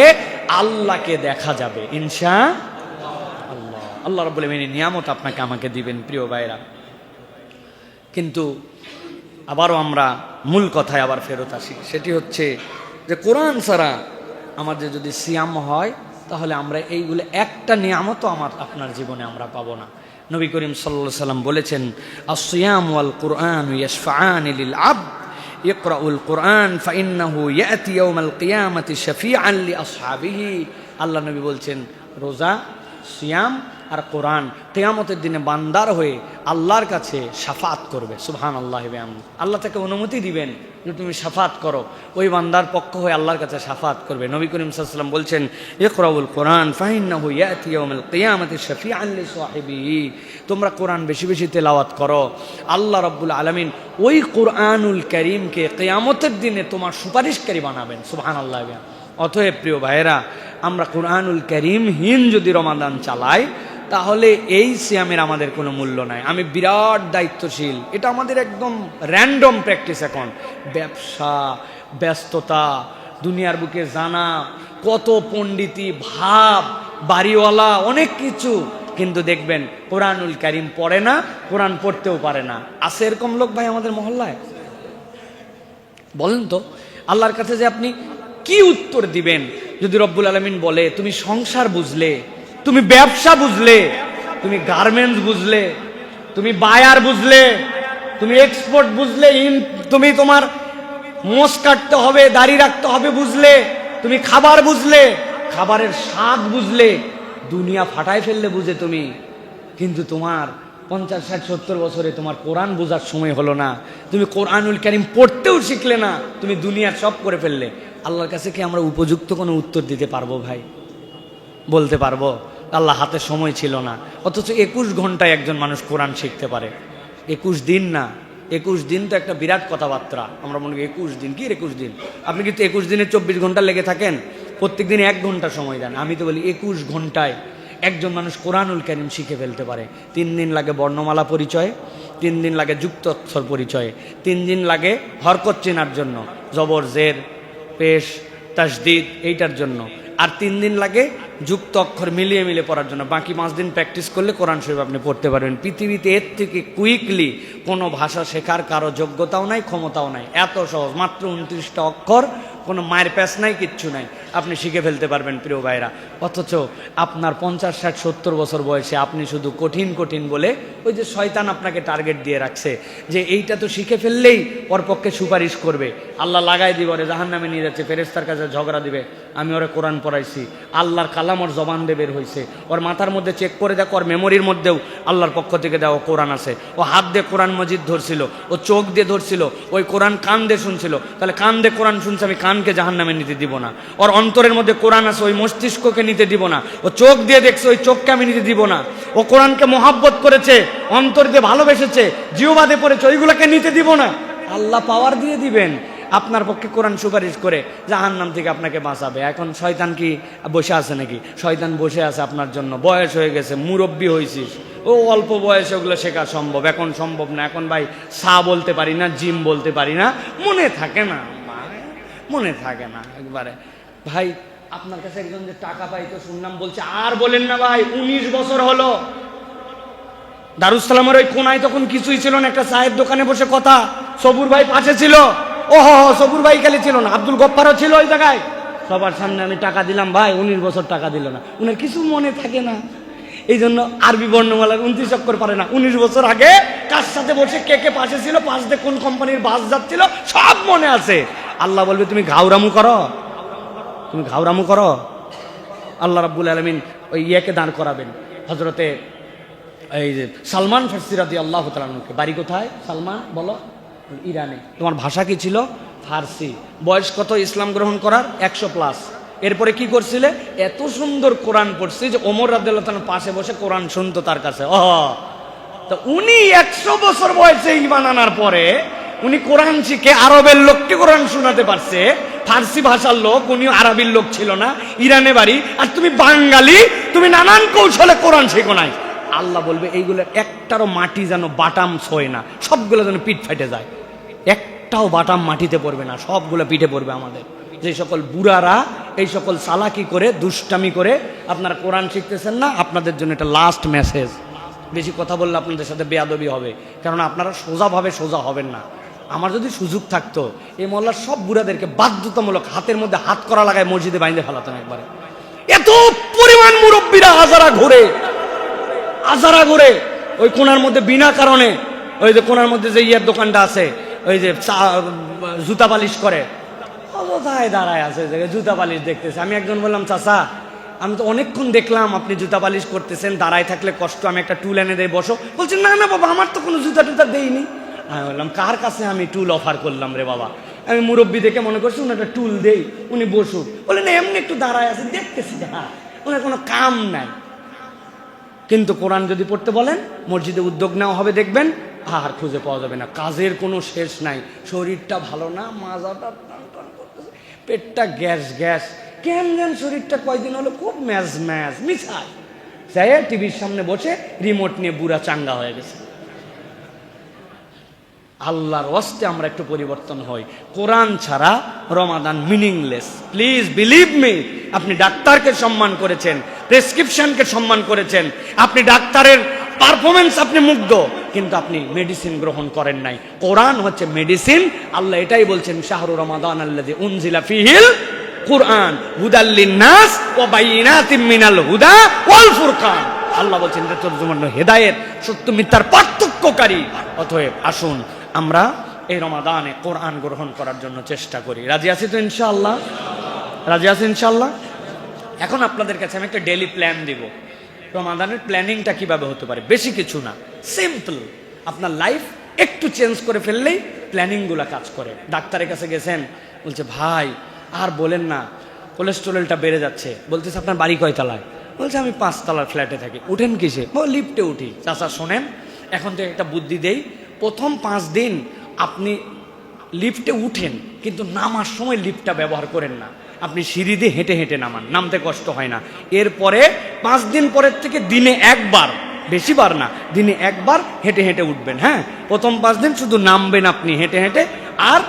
আল্লাহকে দেখা যাবে ইনশাআল্লাহ। আল্লাহ রাব্বুল আলামিন নিয়ামত আপনাকে আমাকে দিবেন প্রিয় ভাইরা। কিন্তু আবারও আমরা মূল কথায় আবার ফেরত আসি, সেটি হচ্ছে যে কোরআন ছাড়া আমাদের যদি সিয়াম হয়, তাহলে আমরা এইগুলো একটা নিয়ামতও আপনার জীবনে আমরা পাবো না। নবী করিম সাল্লাল্লাহু আলাইহি ওয়াসাল্লাম বলেছেন আস-সিয়াম ওয়াল কুরআন ইয়াশফাআনি লিল আবদ ইকরাউল কুরআন ফাইন্নাহু ইয়াতি ইয়াউমাল কিয়ামাতি শাফিআন লি আসহাবিহি। আল্লাহ নবী বলছেন রোজা, সিয়াম আর কোরআন কিয়ামতের দিনে বান্দার হয়ে আল্লাহর কাছে শাফাত করবে। সুবহানাল্লাহ। আল্লাহ তাকে অনুমতি দিবেন যে তুমি শাফাত করো, ওই বান্দার পক্ষ হয়ে আল্লাহর কাছে শাফাত করবে। নবী করিম সাল্লাল্লাহু আলাইহি ওয়াসাল্লাম বলছেন, ইকরাউল কোরআন ফাইন্নাহু ইয়াতি ইয়াউমাল কিয়ামাতি শাফিআন লিসাহিবিহি। তোমরা কোরআন বেশি বেশি তেলাওয়াত করো, আল্লাহ রাব্বুল আলামিন ওই কোরআনুল কারীমকে কিয়ামতের দিনে তোমার সুপারিশকারী বানাবেন। সুবহানাল্লাহ। অতএব প্রিয় ভাইয়েরা, আমরা কোরআনুল কারীমহীন যদি রমাদান চালাই তাহলে এই সিয়ামের আমাদের কোনো মূল্য নাই। আমি বিরাট দায়িত্বশীল, এটা আমাদের একদম র্যান্ডম প্র্যাকটিস। এখন ব্যবসা, ব্যস্ততা, দুনিয়ার বুকে জানা, কত পণ্ডিতি ভাব, বাড়িওয়ালা, অনেক কিছু, কিন্তু দেখবেন কোরআনুল কারীম পড়ে না, কোরআন পড়তেও পারে না। আছে এরকম লোক ভাই আমাদের মহল্লায়? বলেন তো, আল্লাহর কাছে যে আপনি কি উত্তর দিবেন যদি রব্বুল আলামিন বলে তুমি সংসার বুঝলে, তুমি ব্যবসা বুঝলে, তুমি গার্মেন্টস বুঝলে, তুমি বায়ার বুঝলে, তুমি এক্সপোর্ট বুঝলে, তুমি তোমার মোষ কাটতে হবে, দাড়ি রাখতে হবে বুঝলে, তুমি খাবার বুঝলে, খাবারের স্বাদ বুঝলে, দুনিয়া ফাটায় ফেললে বুঝে তুমি, কিন্তু তোমার 50, 60, 70 বছরে তোমার কোরআন বোঝার সময় হলো না, তুমি কোরআনুল কারীম পড়তেও শিখলে না, তুমি দুনিয়ার সব করে ফেললে। আল্লাহর কাছে কি আমরা উপযুক্ত কোনো উত্তর দিতে পারবো ভাই? বলতে পারবো? আল্লাহ হাতে সময় ছিল না, অথচ 21 ঘন্টায় একজন মানুষ কোরআন শিখতে পারে। 21 দিন না, 21 দিন তো একটা বিরাট কথাবার্তা। আমরা মনে করি 21 দিন, কি 21 দিন? আপনি কিন্তু 21 দিনে 24 ঘন্টা লেগে থাকেন, প্রত্যেক দিন 1 ঘন্টা সময় দেন। আমি তো বলি 21 ঘন্টায় একজন মানুষ কোরআনুল কারীম শিখে ফেলতে পারে। 3 দিন লাগে বর্ণমালা পরিচয়, 3 দিন লাগে যুক্ত অক্ষর পরিচয়, 3 দিন লাগে হরকত চেনার জন্য, জবর, জের, পেশ, তাসদিদ, এইটার জন্য, আর 3 দিন লাগে যুক্ত অক্ষর মিলিয়ে মিলিয়ে পড়ার জন্য। বাকি 5 দিন প্র্যাকটিস করলে কোরআন শরীফ আপনি পড়তে পারবেন। পৃথিবীতে এর থেকে কুইকলি কোনো ভাষা শেখার কারো যোগ্যতাও নাই, ক্ষমতাও নাই। এত সহজ, মাত্র 29টা অক্ষর, কোনো মায়ের প্যাচ নাই, কিচ্ছু নাই, আপনি শিখে ফেলতে পারবেন প্রিয় ভাইরা। অথচ আপনার 50, 60, 70 বছর বয়সে আপনি শুধু কঠিন কঠিন বলে, ওই যে শয়তান আপনাকে টার্গেট দিয়ে রাখছে যে এইটা তো শিখে ফেললেই ওর পক্ষে সুপারিশ করবে, আল্লাহ লাগাই দিব, ওরে জাহান্নামে নিয়ে যাচ্ছে, ফেরেশতার কাছে ঝগড়া দিবে, আমি ওরে কোরআন পড়াইছি, আল্লাহর কালাম ওর জবান দিয়ে বের হয়েছে, ওর মাথার মধ্যে চেক করে দেখো, ওর মেমোরির মধ্যেও আল্লাহর পক্ষ থেকে দেওয়া কোরআন আছে, ও হাত দিয়ে কোরআন মজিদ ধরছিল, ও চোখ দিয়ে ধরছিল, ওই কোরআন কান দিয়ে শুনছিল, তাহলে কান দিয়ে কোরআন শুনছে, আমি কানকে জাহান্নামে নিতে দিব না। ওর অন্তরের মধ্যে কোরআন আছে, ওই মস্তিষ্ককে নিতে দিব না। ও চোখ দিয়ে দেখছে, ওই চোখকে আমি নিতে দিব না। ও কোরআনকে মহাব্বত করেছে, অন্তর দিয়ে ভালোবেসেছে, জিহ্বাতে পড়েছে, ওইগুলোকে নিতে দিব না। আল্লাহ পাওয়ার দিয়ে দিবেন আপনার পক্ষে কোরআন সুপারিশ করে জাহান্নাম থেকে আপনাকে বাঁচাবে। এখন শয়তান কি বসে আছে নাকি? শয়তান বসে আছে আপনার জন্য। বয়স হয়ে গেছে, মুরব্বী হয়েছিস, ও অল্প বয়সে ওগুলো শেখা সম্ভব, এখন সম্ভব না। এখন ভাই সা বলতে পারি না, জিম বলতে পারি না, মনে থাকে না, মনে থাকে না একবারে। ভাই আপনার কাছে একজন যে টাকা পাইতো শুনলাম, বলছে আর বলেন না ভাই, 19 বছর হলো। দারুসালামের ওই কোনায় তখন কিছুই ছিল না, একটা চায়ের দোকানে বসে কথা, সবুর ভাই পাশে ছিল, ওহ সবুর ভাই খালি ছিল না, আব্দুল গফফারও ছিল ওই জায়গায়। সবার সামনে আমি টাকা দিলাম, ভাই 19 বছর টাকা দিল না, উনার কিছু মনে থাকে না। এই জন্য আরবি বর্ণমালার 29 অক্ষর পারে না। 19 বছর আগে কার সাথে বসে, কে কে পাশে ছিল, পাশ দিয়ে কোন কোম্পানির বাস যাচ্ছিল, সব মনে আছে। আল্লাহ বলবে তুমি ঘাউরামু করো, তুমি ঘাউরামু করো। আল্লাহ রাব্বুল আলামিন ওই ইয়েকে দান করাবেন, হযরতে এই যে সালমান ফারসি রাদিয়াল্লাহু তাআলা আনহুকে। বাড়ি কোথায় সালমান? বলো। ইরানে। তোমার ভাষা কি ছিল? ফার্সি। বয়স কত ইসলাম গ্রহণ করার? 100+। এরপরে কি করছিলে? এত সুন্দর কোরআন পড়ছি যে ওমর রাদিয়াল্লাহু তাআলা পাশে বসে কোরআন শুনতো তার কাছে। তো উনি 100 বছর বয়সে ঈমান আনার পরে উনি কোরআন শিখে আরবের লোককে কোরআন শোনাতে পারছে। ফার্সি ভাষার লোক, উনি আরবির লোক ছিল না, ইরানে বাড়ি, আর তুমি বাঙালি, তুমি নানান কৌশলে কোরআন শেখো নাই। আল্লাহ বলবে এইগুলোর একটারও মাটি যেন বাটাম ছোঁয় না, সবগুলো যেন পিঠ ফেটে যায়, একটাও বাটাম মাটিতে পড়বে না, সবগুলো পিঠে পড়বে আমাদের। যে সকল বুড়ারা এই সকল চালাকি করে, দুষ্টামি করে আপনারা কোরআন শিখতেছেন না, আপনাদের জন্য এটা লাস্ট মেসেজ। বেশি কথা বললে আপনাদের সাথে বেয়াদবি হবে, কারণ আপনারা সোজাভাবে সোজা হবেন না। আমার যদি সুযোগ থাকতো এই মহল্লার সব বুড়াদেরকে বাধ্যতামূলক হাতের মধ্যে হাত করা লাগায় মসজিদে বাইন্ধে ফেলাতাম একবারে। এত পরিমাণ মুরব্বীরা আজারা ঘুরে, আজারা ঘুরে ওই কোনার মধ্যে বিনা কারণে, ওই যে কোনার মধ্যে যে ইয়ের দোকানটা আছে, ওই যে জুতা পালিশ করে, কোথায় দাঁড়ায় আছে জুতা পালিশ দেখতেছে। আমি একজন বললাম, চাচা আমি তো অনেকক্ষণ দেখলাম আপনি জুতা পালিশ করতেছেন, দাঁড়ায় থাকলে কষ্ট, আমি একটা টুল এনে দেয়, বসো। বলছেন না না বাবা, আমার তো কোনো জুতা টুতা দেইনি। আমি বললাম কার কাছে আমি টুল অফার করলাম রে বাবা? আমি মুরব্বী দেখে মনে করছি উনি একটা টুল দেই, উনি বসুক। বলে না, এমনি একটু দাঁড়ায় আছে, দেখতেছি হ্যাঁ, ওনার কোনো কাম নাই। কিন্তু কোরআন যদি পড়তে বলেন, মসজিদে উদ্যোগ নেওয়া হবে, দেখবেন আর খুঁজে পাওয়া যাবে না, কাজের কোনো শেষ নাই। শরীরটা ভালো না, মাজাটা টান টান করতেছে, পেটটা গ্যাস গ্যাস, কেন যেন শরীরটা কয়দিন হলো খুব ম্যাজ ম্যাজ মিছায় যাই, টিভির সামনে বসে রিমোট নিয়ে বুড়া চাঙ্গা হয়ে গেছে। আল্লাহর ওয়াস্তে আমরা একটু পরিবর্তন হই। কোরআন ছাড়া রমাদান মিনিংলেস। Please believe me. আপনি ডাক্তারকে সম্মান করেছেন, প্রেসক্রিপশনকে সম্মান করেছেন, আপনি ডাক্তারের পারফরমেন্স আপনি মুগ্ধ, কিন্তু আপনি মেডিসিন গ্রহণ করেন নাই। কোরআন হচ্ছে মেডিসিন। আল্লাহ এটাই বলছেন, শাহরু রমাদান আল্লাযী উনজিলা ফীহিল কুরআন হুদাল লিন্নাস ওয়া বাইয়িনাতিম মিনাল হুদা ওয়াল ফুরকান। আল্লাহ বলছেন এটা তোর জন্য হেদায়েত, সত্য মিথ্যার পার্থক্যকারী। অতএব আসুন আমরা এই রমাদানে কোরআন গ্রহণ করার জন্য চেষ্টা করি। রাজি আছি তো ইনশাআল্লাহ? রাজি আছি ইনশাআল্লাহ? এখন আপনাদের কাছে আমি একটা ডেইলি প্ল্যান দিব। রমাদানের প্ল্যানিংটা কিভাবে হতে পারে? বেশি কিছু না, সিম্পল। আপনার লাইফ একটু চেঞ্জ করে ফেললেই প্ল্যানিংগুলো কাজ করে। ডাক্তারের কাছে গেছেন, বলছে ভাই আর বলেন না, কোলেস্টেরলটা বেড়ে যাচ্ছে। বলতেছে আপনার বাড়ি কয়তলায়? বলছে আমি 5 তলার ফ্ল্যাটে থাকি। উঠেন কিসে? লিফটে উঠি। চাচা শোনেন, এখন থেকে একটা বুদ্ধি দেই, প্রথম 5 দিন আপনি লিফটে উঠেন, কিন্তু নামার সময় লিফটটা ব্যবহার করেন না, আপনি সিঁড়ি দিয়ে হেঁটে হেঁটে নামান, নামতে কষ্ট হয় না। এরপরে 5 দিন পরের থেকে দিনে একবার, বেশিবার না, দিনে একবার হেঁটে হেঁটে উঠবেন। হ্যাঁ, প্রথম 5 দিন শুধু নামবেন আপনি হেঁটে হেঁটে, আর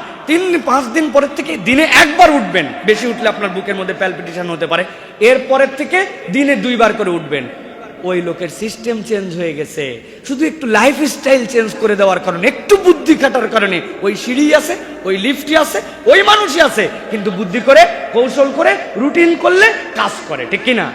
5 দিন পরের থেকে দিনে একবার উঠবেন। বেশি উঠলে আপনার বুকের মধ্যে প্যালপিটেশন হতে পারে। এরপরের থেকে দিনে 2 বার করে উঠবেন। ওই লোকের সিস্টেম চেঞ্জ হয়ে গেছে, শুধু একটু লাইফস্টাইল চেঞ্জ করে দেওয়ার কারণে, একটু বুদ্ধি খাটার কারণে ওই সিঁড়ি আছে, ওই লিফটই আছে, ওই মানুষই আছে, কিন্তু বুদ্ধি করে কৌশল করে রুটিন করলে কাজ করে। ঠিক কিনা?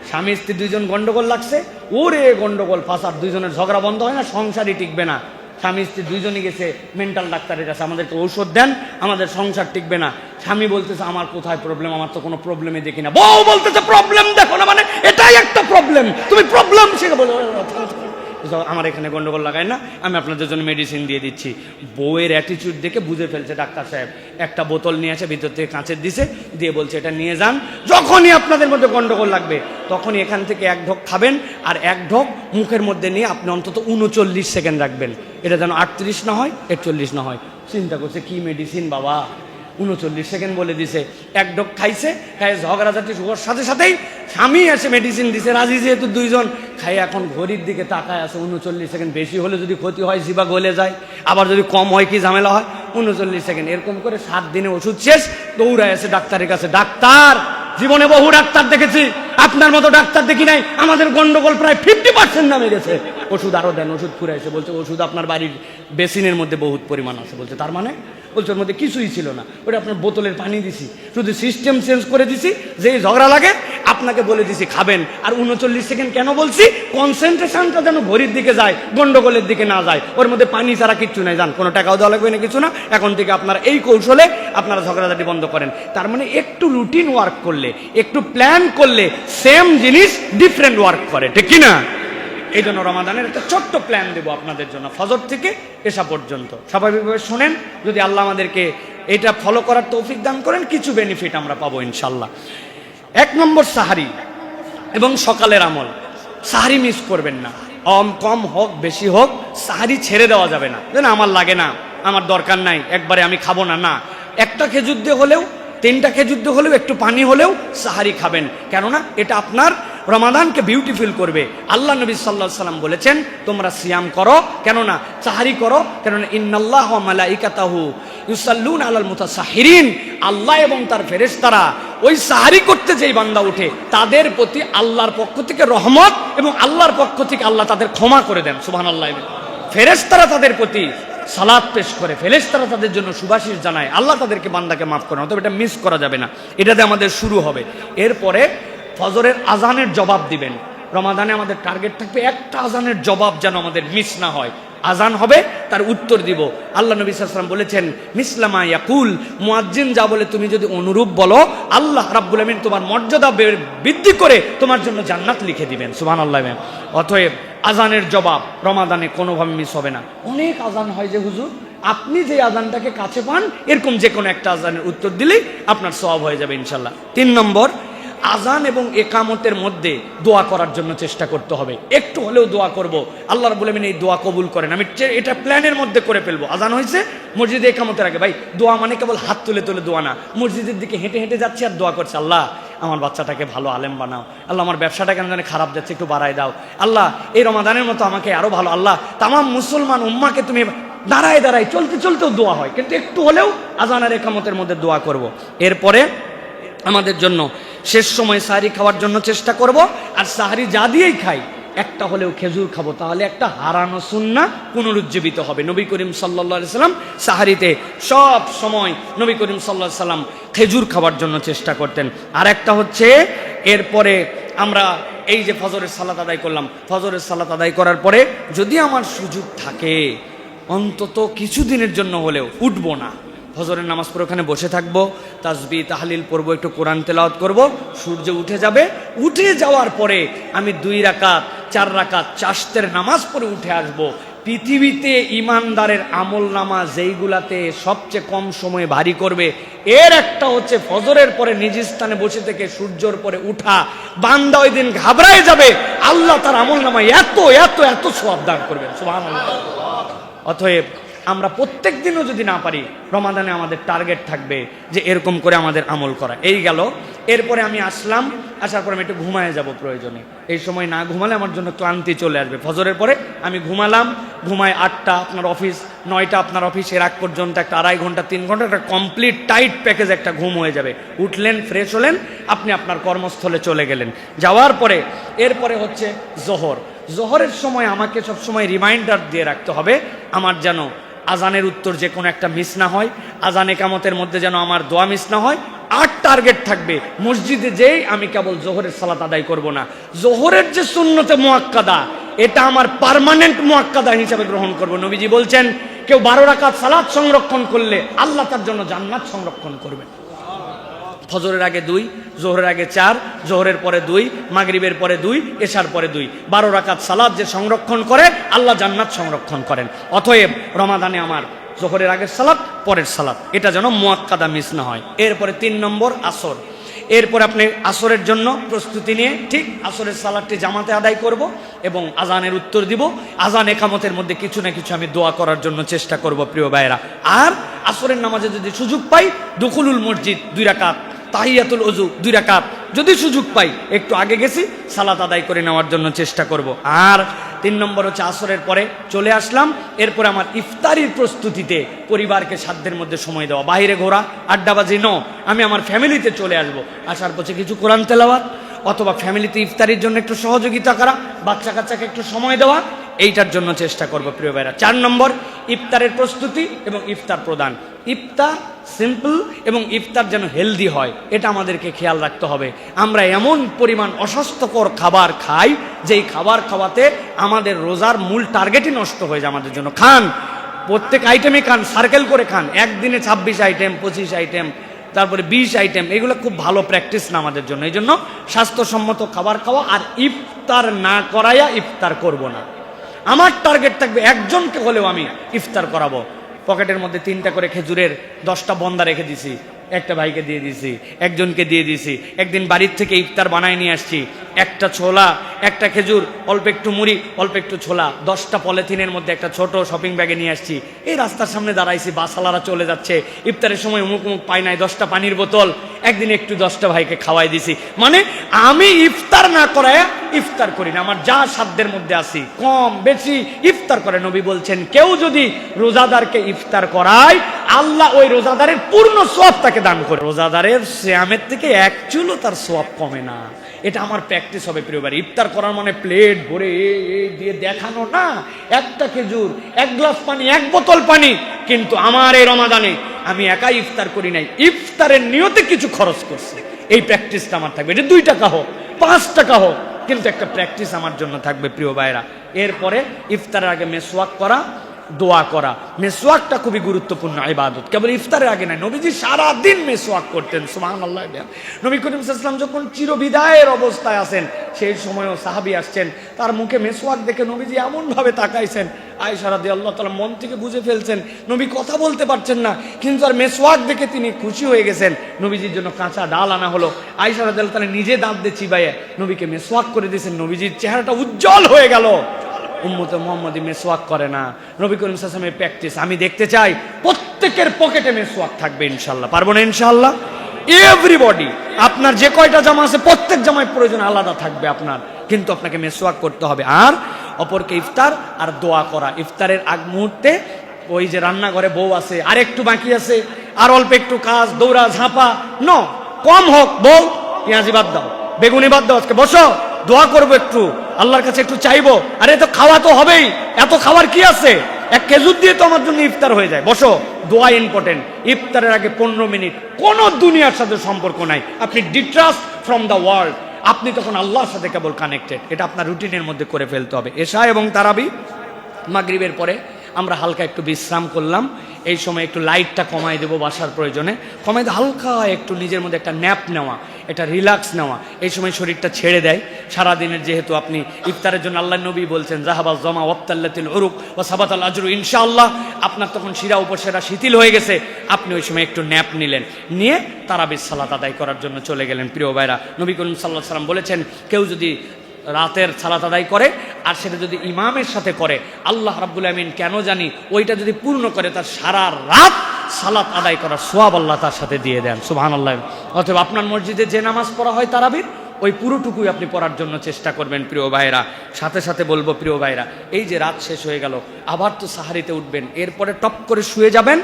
স্বামী স্ত্রী 2 জন গন্ডগোল লাগছে, ওরে গন্ডগোল ফাঁসার, 2 জনের ঝগড়া বন্ধ হয় না, সংসারই টিকবে না। স্বামী স্ত্রী 2 জনই গেছে মেন্টাল ডাক্তারের কাছে, আমাদেরকে ঔষধ দেন, আমাদের সংসার টিকবে না। স্বামী বলতেছে আমার কোথায় প্রবলেম, আমার তো কোনো প্রবলেমই দেখি না। বউ বলতেছে প্রবলেম দেখো না, মানে এটাই একটা প্রবলেম, তুমি প্রবলেম সেটা বলো। আমার এখানে গন্ডগোল লাগায় না, আমি আপনাদের জন্য মেডিসিন দিয়ে দিচ্ছি। বউয়ের অ্যাটিটিউড দেখে বুঝে ফেলছে ডাক্তার সাহেব, একটা বোতল নিয়ে আসে, ভিতর থেকে কাঁচের দিছে, দিয়ে বলছে এটা নিয়ে যান, যখনই আপনাদের মধ্যে গন্ডগোল লাগবে তখনই এখান থেকে 1 ঢোক খাবেন, আর 1 ঢোক মুখের মধ্যে নিয়ে আপনি অন্তত 39 সেকেন্ড রাখবেন, এটা যেন 38 না হয়, 41 না হয়। চিন্তা করছে কি মেডিসিন বাবা, 39 সেকেন্ড বলে দিছে। 1 ঢোক খাইছে, খাই ঝগড়াঝাটি শুরুর সাথে সাথেই স্বামী এসে মেডিসিন দিছে, রাজি যেহেতু 2 জন খাই, এখন ঘড়ির দিকে তাকায় আছে, 39 সেকেন্ড। বেশি হলে যদি ক্ষতি হয়, জিবা গলে যায়, আবার যদি কম হয় কি ঝামেলা হয়, 39 সেকেন্ড। এরকম করে 7 দিনে ওষুধ শেষ, দৌড়ায় আছে ডাক্তারের কাছে। ডাক্তার, জীবনে বহু ডাক্তার দেখেছি, আপনার মতো ডাক্তার দেখি নাই, আমাদের গন্ডগোল প্রায় 50% নামে গেছে। ওষুধ আরো দেন। ওষুধ ফুরাইছে। বলছে ওষুধ আপনার বাড়ির বেসিনের মধ্যে বহুত পরিমাণ আছে। বলছে তার মানে? বলছে ওর মধ্যে কিছুই ছিল না, ওটা আপনার বোতলের পানি দিছি, শুধু সিস্টেম চেঞ্জ করে দিছি, যেই ঝগড়া লাগে আপনাকে বলে দিছি খাবেন। আর 39 সেকেন্ড কেন বলছি? কনসেন্ট্রেশনটা যেন ঘড়ির দিকে যায়, গন্ডগোলের দিকে না যায়। ওর মধ্যে পানি ছাড়া কিচ্ছু নাই, যান, কোনো টাকাও দেওয়া লাগবে না, কিছু না। এখন থেকে আপনারা এই কৌশলে আপনারা ঝগড়াঝাটি বন্ধ করেন। তার মানে একটু রুটিন ওয়ার্ক করলে, একটু প্ল্যান করলে সেম জিনিস ডিফারেন্ট ওয়ার্ক করে। ঠিক কিনা? এই জন্য রমাদানের একটা ছোট্ট প্ল্যান দেবো আপনাদের জন্য, ফজর থেকে এশা পর্যন্ত। স্বাভাবিকভাবে শোনেন, যদি আল্লাহ আমাদেরকে এটা ফলো করার তৌফিক দান করেন, কিছু বেনিফিট আমরা পাবো ইনশাল্লাহ। 1 নম্বর সাহারি এবং সকালের আমল। সাহারি মিস করবেন না, কম হোক বেশি হোক, সাহারি ছেড়ে দেওয়া যাবে না। যেন আমার লাগে না, আমার দরকার নাই, একবারে আমি খাবো না, না, 1টা খেজুর দিয়ে হলেও, 3টা খেজুর দিয়ে হলেও, একটু পানি হলেও সাহারি খাবেন। কেননা এটা আপনার রমাদানকে বিউটিফুল করবে। আল্লাহ নবী সাল্লাল্লাহু আলাইহি সাল্লাম বলেছেন তোমরা সিয়াম করো, কেননা সাহারি করো, কেননা ইন্নাল্লাহ ওয়া মালাইকাতাহু ইউসাল্লুনা আলাল মুতাসাহিরিন, আল্লাহ এবং তার ফেরেশতারা ওই সাহারি করতে যেই বান্দা উঠে তাদের প্রতি আল্লাহর পক্ষ থেকে রহমত এবং আল্লাহর পক্ষ থেকে আল্লাহ তাদের ক্ষমা করে দেন। সুবহানাল্লাহ। ফেরেশতারা তাদের প্রতি সালাত পেশ করে, ফেরেশতারা তাদের জন্য সুবাসিশ জানায়, আল্লাহ তাদেরকে বান্দাকে মাফ করেন। অতএব এটা মিস করা যাবে না, এটাতে আমাদের শুরু হবে। এরপরে ফজরের আজানের জবাব দিবেন। রমাদানে আমাদের টার্গেট থাকবে একটা আজানের জবাব যেন আমাদের মিস না হয়। আজান হবে, তার উত্তর দিব। আল্লাহ নবী সাল্লাল্লাহু আলাইহি ওয়াসাল্লাম বলেছেন, মিসলামা ইয়াকুল, মুয়াজ্জিন যা বলে তুমি যদি অনুরূপ বলো, আল্লাহ রাব্বুল আমিন তোমার মর্যাদা বৃদ্ধি করে তোমার জন্য জান্নাত লিখে দিবেন। সুবহানাল্লাহ। অতএব আজানের জবাব রমাদানে কোনোভাবে মিস হবে না। অনেক আজান হয় যে হুজুর, আপনি যে আজানটাকে কাছে পান এরকম যে কোনো একটা আজানের উত্তর দিলেই আপনার সওয়াব হয়ে যাবে ইনশাল্লাহ। 3 নম্বর, আজান এবং একামতের মধ্যে দোয়া করার জন্য চেষ্টা করতে হবে। একটু হলেও দোয়া করব, আল্লাহ রাব্বুল আমিন এই দোয়া কবুল করেন। আমি এটা প্ল্যানের মধ্যে করে ফেলবো। আজান হয়েছে, মসজিদে একামতের আগে ভাই দোয়া মানে কেবল হাত তুলে তুলে দোয়া না, মসজিদের দিকে হেঁটে হেঁটে যাচ্ছি আর দোয়া করছে, আল্লাহ আমার বাচ্চাটাকে ভালো আলেম বানাও, আল্লাহ আমার ব্যবসাটা কেন জানি খারাপ যাচ্ছে একটু বাড়ায় দাও, আল্লাহ এই রমাদানের মতো আমাকে আরো ভালো, আল্লাহ তামাম মুসলমান উম্মাকে তুমি দাঁড়ায় দাঁড়ায় চলতে চলতেও দোয়া হয়, কিন্তু একটু হলেও আজান আর একামতের মধ্যে দোয়া করব। এরপরে আমাদের জন্য শেষ সময় সাহারি খাওয়ার জন্য চেষ্টা করব, আর সাহারি যা দিয়েই খাই একটা হলেও খেজুর খাবো, তাহলে একটা হারানো সুন্নাহ পুনরুজ্জীবিত হবে। নবী করিম সাল্লাল্লাহু আলাইহি সাল্লাম সাহারিতে সব সময় নবী করিম সাল্লাল্লাহু আলাইহি সাল্লাম খেজুর খাওয়ার জন্য চেষ্টা করতেন। আর একটা হচ্ছে, এরপরে আমরা এই যে ফজরের সালাত আদায় করলাম, ফজরের সালাত আদায় করার পরে যদি আমার সুযোগ থাকে অন্তত কিছুদিনের জন্য হলেও উঠবো না, ফজরের নামাজ পড়ে ওখানে বসে থাকবো, তাসবিহ তাহলিল পড়বো, একটু কোরআন তেলাওয়াত করব, সূর্য উঠে যাবে, উঠে যাওয়ার পরে আমি 2 রাকাত 4 রাকাত চাশতের নামাজ পড়ে উঠে আসব। পৃথিবীতে ইমানদারের আমল নামা যেইগুলাতে সবচেয়ে কম সময়ে ভারী করবে এর একটা হচ্ছে ফজরের পরে নিজ স্থানে বসে থেকে সূর্যর পরে উঠা। বান্দা ওই দিন ঘাবড়ায় যাবে, আল্লাহ তার আমল নামায় এত এত এত সওয়াব দান করবেন। সুবহানাল্লাহ। অতএব আমরা প্রত্যেক দিনও যদি না পারি, রমাদানে আমাদের টার্গেট থাকবে যে এরকম করে আমাদের আমল করা। এই গেল। এরপরে আমি আসলাম, আসার পরে আমি একটু ঘুমায় যাব প্রয়োজনে। এই সময় না ঘুমালে আমার জন্য ক্লান্তি চলে আসবে। ফজরের পরে আমি ঘুমালাম, ঘুমায় 8টা আপনার অফিস, 9টা আপনার অফিসের আগ পর্যন্ত একটা 2.5 ঘন্টা 3 ঘন্টা একটা কমপ্লিট টাইট প্যাকেজ একটা ঘুম হয়ে যাবে। উঠলেন, ফ্রেশ হলেন, আপনি আপনার কর্মস্থলে চলে গেলেন। যাওয়ার পরে এরপরে হচ্ছে জোহর। জোহরের সময় আমাকে সবসময় রিমাইন্ডার দিয়ে রাখতে হবে আমার যেন আজানের উত্তর যে কোনো একটা মিস না হয়, আজান একামতের মধ্যে যেন আমার দোয়া মিস না হয়। আর টার্গেট থাকবে মসজিদে যেই আমি কেবল জোহরের সালাত আদায় করব না, জোহরের যে সুন্নতে মুআক্কাদা এটা আমার পার্মানেন্ট মুআক্কাদা হিসাবে গ্রহণ করব। নবীজি বলছেন, কেউ 12 রাকাত সালাত সংরক্ষণ করলে আল্লাহ তার জন্য জান্নাত সংরক্ষণ করবেন। ফজরের আগে 2, জোহরের আগে 4, জোহরের পরে 2, মাগরিবের পরে 2, এশার পরে 2, 12 রাকাত সালাত যে সংরক্ষণ করে আল্লাহ জান্নাত সংরক্ষণ করেন। অতএব রমাদানে আমার জোহরের আগের সালাত, পরের সালাত এটা যেন মুআক্কাদা মিস না হয়। এরপরে 3 নম্বর আসর। এরপর আপনি আসরের জন্য প্রস্তুতি নিয়ে ঠিক আসরের সালাতটি জামাতে আদায় করব এবং আজানের উত্তর দিব। আজান একামতের মধ্যে কিছু না কিছু আমি দোয়া করার জন্য চেষ্টা করব প্রিয় ভাইয়েরা। আর আসরের নামাজে যদি সুযোগ পাই, দুখুলুল মসজিদ 2 রাকাত, তাহিয়াতুল ওযু 2 রাকাত যদি সুযোগ পাই, একটু আগে গেছি সালাত আদায় করে নেওয়ার জন্য চেষ্টা করব। আর 3 নম্বর হচ্ছে আসরের পরে চলে আসলাম, এরপরে আমার ইফতারির প্রস্তুতিতে পরিবারকে সাধ্যের মধ্যে সময় দেওয়া, বাইরে ঘোরা আড্ডাবাজি আমি আমার ফ্যামিলিতে চলে আসব। আসার পথে কিছু কোরআন তেলাওয়াত অথবা ফ্যামিলিতে ইফতারির জন্য একটু সহযোগিতা করা, বাচ্চা কাচ্চাকে একটু সময় দেওয়া, এইটার জন্য চেষ্টা করব প্রিয় ভাইরা। 4 নম্বর ইফতারের প্রস্তুতি এবং ইফতার প্রদান। ইফতার সিম্পল এবং ইফতার যেন হেলদি হয় এটা আমাদেরকে খেয়াল রাখতে হবে। আমরা এমন পরিমাণ অস্বাস্থ্যকর খাবার খাই যেই খাবার খাওয়াতে আমাদের রোজার মূল টার্গেটই নষ্ট হয়ে যায় আমাদের জন্য। খান, প্রত্যেক আইটেমই খান, সার্কেল করে খান, একদিনে 26 আইটেম 25 আইটেম তারপরে 20 আইটেম, এগুলো খুব ভালো প্র্যাকটিস না আমাদের জন্য। এই জন্য স্বাস্থ্যসম্মত খাবার খাওয়া। আর ইফতার না করাইয়া ইফতার করব না। আমার টার্গেট থাকবে একজনকে হলেও আমি ইফতার করাবো। পকেটের মধ্যে 3টা করে খেজুরের 10টা বন্দা রেখে দিছি, একটা ভাইকে দিয়ে দিছি, একজনকে দিয়ে দিছি। একদিন বাড়ির থেকে ইফতার বানায় নিয়ে আসছি, একটা ছোলা, একটা খেজুর, অল্প একটু মুড়ি, অল্প একটু ছোলা, 10টা পলিথিনের মধ্যে একটা ছোট শপিং ব্যাগে নিয়ে আসছি। এই রাস্তার সামনে দাঁড়াইছি, বাসালারা চলে যাচ্ছে, ইফতারের সময় অমুক অমুক পাই নাই, 10টা পানির বোতল, একদিন একটু 10টা ভাইকে খাওয়াই দিছি। মানে আমি ইফতার না করায় ইফতার করি না, আমার যা সাধ্যের মধ্যে আসি কম বেশি ইফতার করে। নবী বলছেন, কেউ যদি রোজাদারকে ইফতার করায় আল্লাহ ওই রোজাদারের পূর্ণ সওয়াব তাকে দান করে। রোজাদারের সিয়ামের থেকে 1 চুলও তার সওয়াব কমে না। এটা আমার প্র্যাকটিস হবে প্রিয় ভাই। ইফতার করার মানে প্লেট ভরে এই দিয়ে দেখানো না, একটা খেজুর, 1 গ্লাস পানি, 1 বোতল পানি। কিন্তু আমার এই রমাদানে আমি একাই ইফতার করি নাই, ইফতারের নিয়তে কিছু খরচ করছি। এই প্র্যাকটিসটা আমার থাকবে। এটা 2 টাকা হোক, 5 টাকা হোক, কিন্তু একটা প্র্যাকটিস আমার জন্য থাকবে প্রিয় ভাইরা। এরপরে ইফতারের আগে মেসওয়াক করা, দোয়া করা। মেসওয়াকটা খুবই গুরুত্বপূর্ণ ইবাদত, কেবল ইফতারের আগে নয়। নবীজি সারাদিন মেসওয়াক করতেন, সুবহানাল্লাহ। নবী করিম সাল্লাল্লাহু আলাইহি ওয়াসাল্লাম যখন চিরবিদায়ের অবস্থায় আছেন, সেই সময়ও সাহাবী আসছেন, তার মুখে মেসওয়াক দেখে নবীজি এমনভাবে তাকাইছেন, আয়েশা রাদিয়াল্লাহু তাআলা মন থেকে বুঝে ফেলছেন নবী কথা বলতে পারছেন না, কিন্তু আর মেসওয়াক দেখে তিনি খুশি হয়ে গেছেন। নবীজির জন্য কাঁচা ডাল আনা হলো, আয়েশা রাদিয়াল্লাহু তাআলা নিজে দাঁত দিয়ে চিবাইয়ে নবীকে মেসওয়াক করে দিয়েছেন। নবীজির চেহারাটা উজ্জ্বল হয়ে গেল। উম্মতে মুহাম্মাদি মেসওয়াক করে না, নবী করিম সাল্লাল্লাহু আলাইহি ওয়াসাল্লামের প্র্যাকটিস। আমি দেখতে চাই প্রত্যেকের পকেটে মেসওয়াক থাকবে ইনশাআল্লাহ। পারবো না ইনশাআল্লাহ? এভরিবডি, আপনার যে কয়টা জামা আছে প্রত্যেক জামায় প্রয়োজন আলাদা থাকবে আপনার, কিন্তু আপনাকে মেসওয়াক করতে হবে। আর অপরকে ইফতার আর দোয়া করা। ইফতারের আগ মুহূর্তে ওই যে রান্নাঘরে বউ আছে, আর একটু বাকি আছে, আর অল্প একটু কাজ, দৌড়া ঝাঁপা ন, কম হোক, বউ পেঁয়াজি বাদ দাও, বেগুনি বাদ দাও, আজকে বসো দোয়া করবো, একটু আল্লাহর কাছে একটু চাইবো। আরে তো খাওয়া তো হবেই, এত খাবার কি আছে, এক খেজুর দিয়ে তো আমার জন্য ইফতার হয়ে যায়। বসো, দোয়া ইম্পর্টেন্ট। ইফতারের আগে 15 মিনিট কোনো দুনিয়ার সাথে সম্পর্ক নাই, আপনি ডিট্রাস্ট ফ্রম দ্য ওয়ার্ল্ড, আপনি তখন আল্লাহর সাথে কেবল কানেক্টেড। এটা আপনার রুটিনের মধ্যে করে ফেলতে হবে। এশা এবং তারাবি, মাগরিবের পরে আমরা হালকা একটু বিশ্রাম করলাম, এই সময় একটু লাইটটা কমাই দেবো বাসার প্রয়োজনে, কমাই দিয়ে হালকা একটু নিজের মধ্যে একটা ন্যাপ নেওয়া, এটা রিল্যাক্স নেওয়া। এই সময় শরীরটা ছেড়ে দেয় সারাদিনের, যেহেতু আপনি ইফতারের জন্য আল্লাহ নবী বলছেন জাহাবাজ জমা ওয়াবতাল্লাতিল উরুক ওয়া সাবাতাল আজরু ইনশাআল্লাহ, আপনার তখন শিরা উপশিরা শিথিল হয়ে গেছে, আপনি ওই সময় একটু ন্যাপ নিলেন, নিয়ে তারাবির সালাত আদায় করার জন্য চলে গেলেন। প্রিয় ভাইরা, নবী করিম সাল্লাল্লাহু আলাইহি ওয়াসাল্লাম বলেছেন, কেউ যদি রাতের সালাত আদায় করে আর সেটা যদি ইমামের সাথে করে, আল্লাহ রাব্বুল আমিন কেন জানি ওইটা যদি পূর্ণ করে, তার সারা রাত সালাত আদায় করার সওয়াব আল্লাহ তার সাথে দিয়ে দেন, সুবহানাল্লাহ। অতএব আপনার মসজিদে যে নামাজ পড়া হয় তারাবির, ওই পুরোটুকুই আপনি পড়ার জন্য চেষ্টা করবেন প্রিয় ভাইরা। সাথে সাথে বলবো প্রিয় ভাইরা, এই যে রাত শেষ হয়ে গেল, আবার তো সাহারিতে উঠবেন, এরপরে টপ করে শুয়ে যাবেন।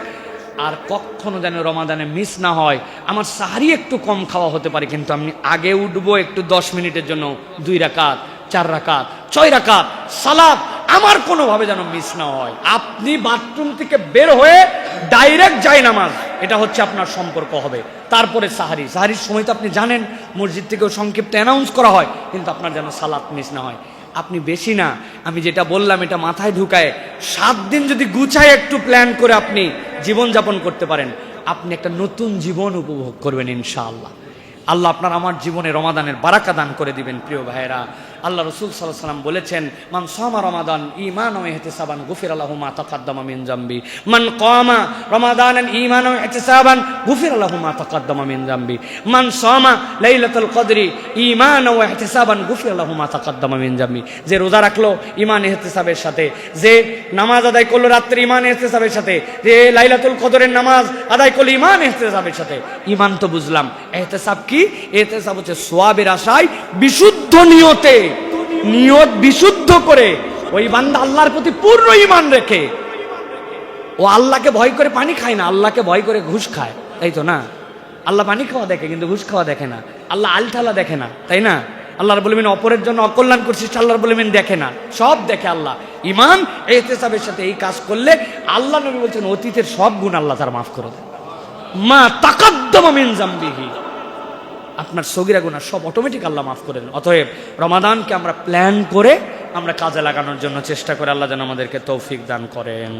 আর কখনো যেন রমাদানে মিস না হয়, আমার সাহারি একটু কম খাওয়া হতে পারে, কিন্তু আমি আগে উঠবো একটু 10 মিনিটের জন্য, 2 রাকাত, 4 রাকাত, 6 রাকাত সালাত আমার কোনোভাবে যেন মিস না হয়। আপনি বাথরুম থেকে বের হয়ে ডাইরেক্ট যাই নামাজ, এটা হচ্ছে আপনার সম্পর্ক হবে। তারপরে সাহারি, সাহারির সময় তো আপনি জানেন মসজিদ থেকেও সংক্ষিপ্ত অ্যানাউন্স করা হয়, কিন্তু আপনার যেন সালাত মিস না হয়। আপনি বেশি না, আমি যেটা বললাম এটা মাথায় ঢুকায় 7 দিন যদি গুছায় একটু প্ল্যান করে আপনি জীবনযাপন করতে পারেন, আপনি একটা নতুন জীবন উপভোগ করবেন ইনশাআল্লাহ। আল্লাহ আপনার আমার জীবনে রমাদানের বারাকা দান করে দিবেন প্রিয় ভাইয়েরা। আল্লাহ রাসূল সাল্লাল্লাহু আলাইহি ওয়াসাল্লাম বলেছেন, মান সামা রমাদান ঈমানান ওয়া ইহতিসাবান গুফিরা লাহু মা তাকাদ্দামা মিন যামবি, মান কামা রমাদানান ঈমানান ওয়া ইহতিসাবান গুফিরা লাহু মা তাকাদ্দামা মিন যামবি, মান সামা লাইলাতুল কদরি ঈমানান ওয়া ইহতিসাবান গুফিরা লাহু মা তাকাদ্দামা মিন যামবি। যে রোজা রাখলো ঈমান ইহতিসাবের সাথে, যে নামাজ আদায় করলো রাত্রে ঈমান ইহতিসাবের সাথে, যে লাইলাতুল কদরের নামাজ আদায় করলো ঈমান ইহতিসাবের সাথে। ঈমান তো বুঝলাম, ইহতিসাব কি? ইহতিসাব হচ্ছে সওয়াবের আশায় বিশুদ্ধ নিয়তে, নিয়ত বিশুদ্ধ করে ওই বান্দা আল্লাহর প্রতি পূর্ণ ঈমান রেখে, ও আল্লাহকে ভয় করে পানি খায় না, আল্লাহকে ভয় করে ঘুষ খায়, তাই তো না? আল্লাহ পানি খাওয়া দেখে কিন্তু ঘুষ খাওয়া দেখে না, আল্লাহ আলঠালা দেখে না, তাই না? আল্লাহ রাব্বুল আমিন অপরের জন্য অকল্যাণ করছিস, আল্লাহ রাব্বুল আমিন দেখে না, সব দেখে আল্লাহ। ঈমান ইহতিসাবের সাথে এই কাজ করলে আল্লাহ নবী বলছেন অতীতের সব গুণ আল্লাহ তার মাফ করে দেন, মা তাকাদ্দামা মিন যামবিহি, আপনার সগীরা গুনাহ সব অটোমেটিক আল্লাহ মাফ করে দেন। অতএব রমাদানকে আমরা প্ল্যান করে আমরা কাজে লাগানোর জন্য চেষ্টা করে, আল্লাহ যেন আমাদেরকে তৌফিক দান করেন।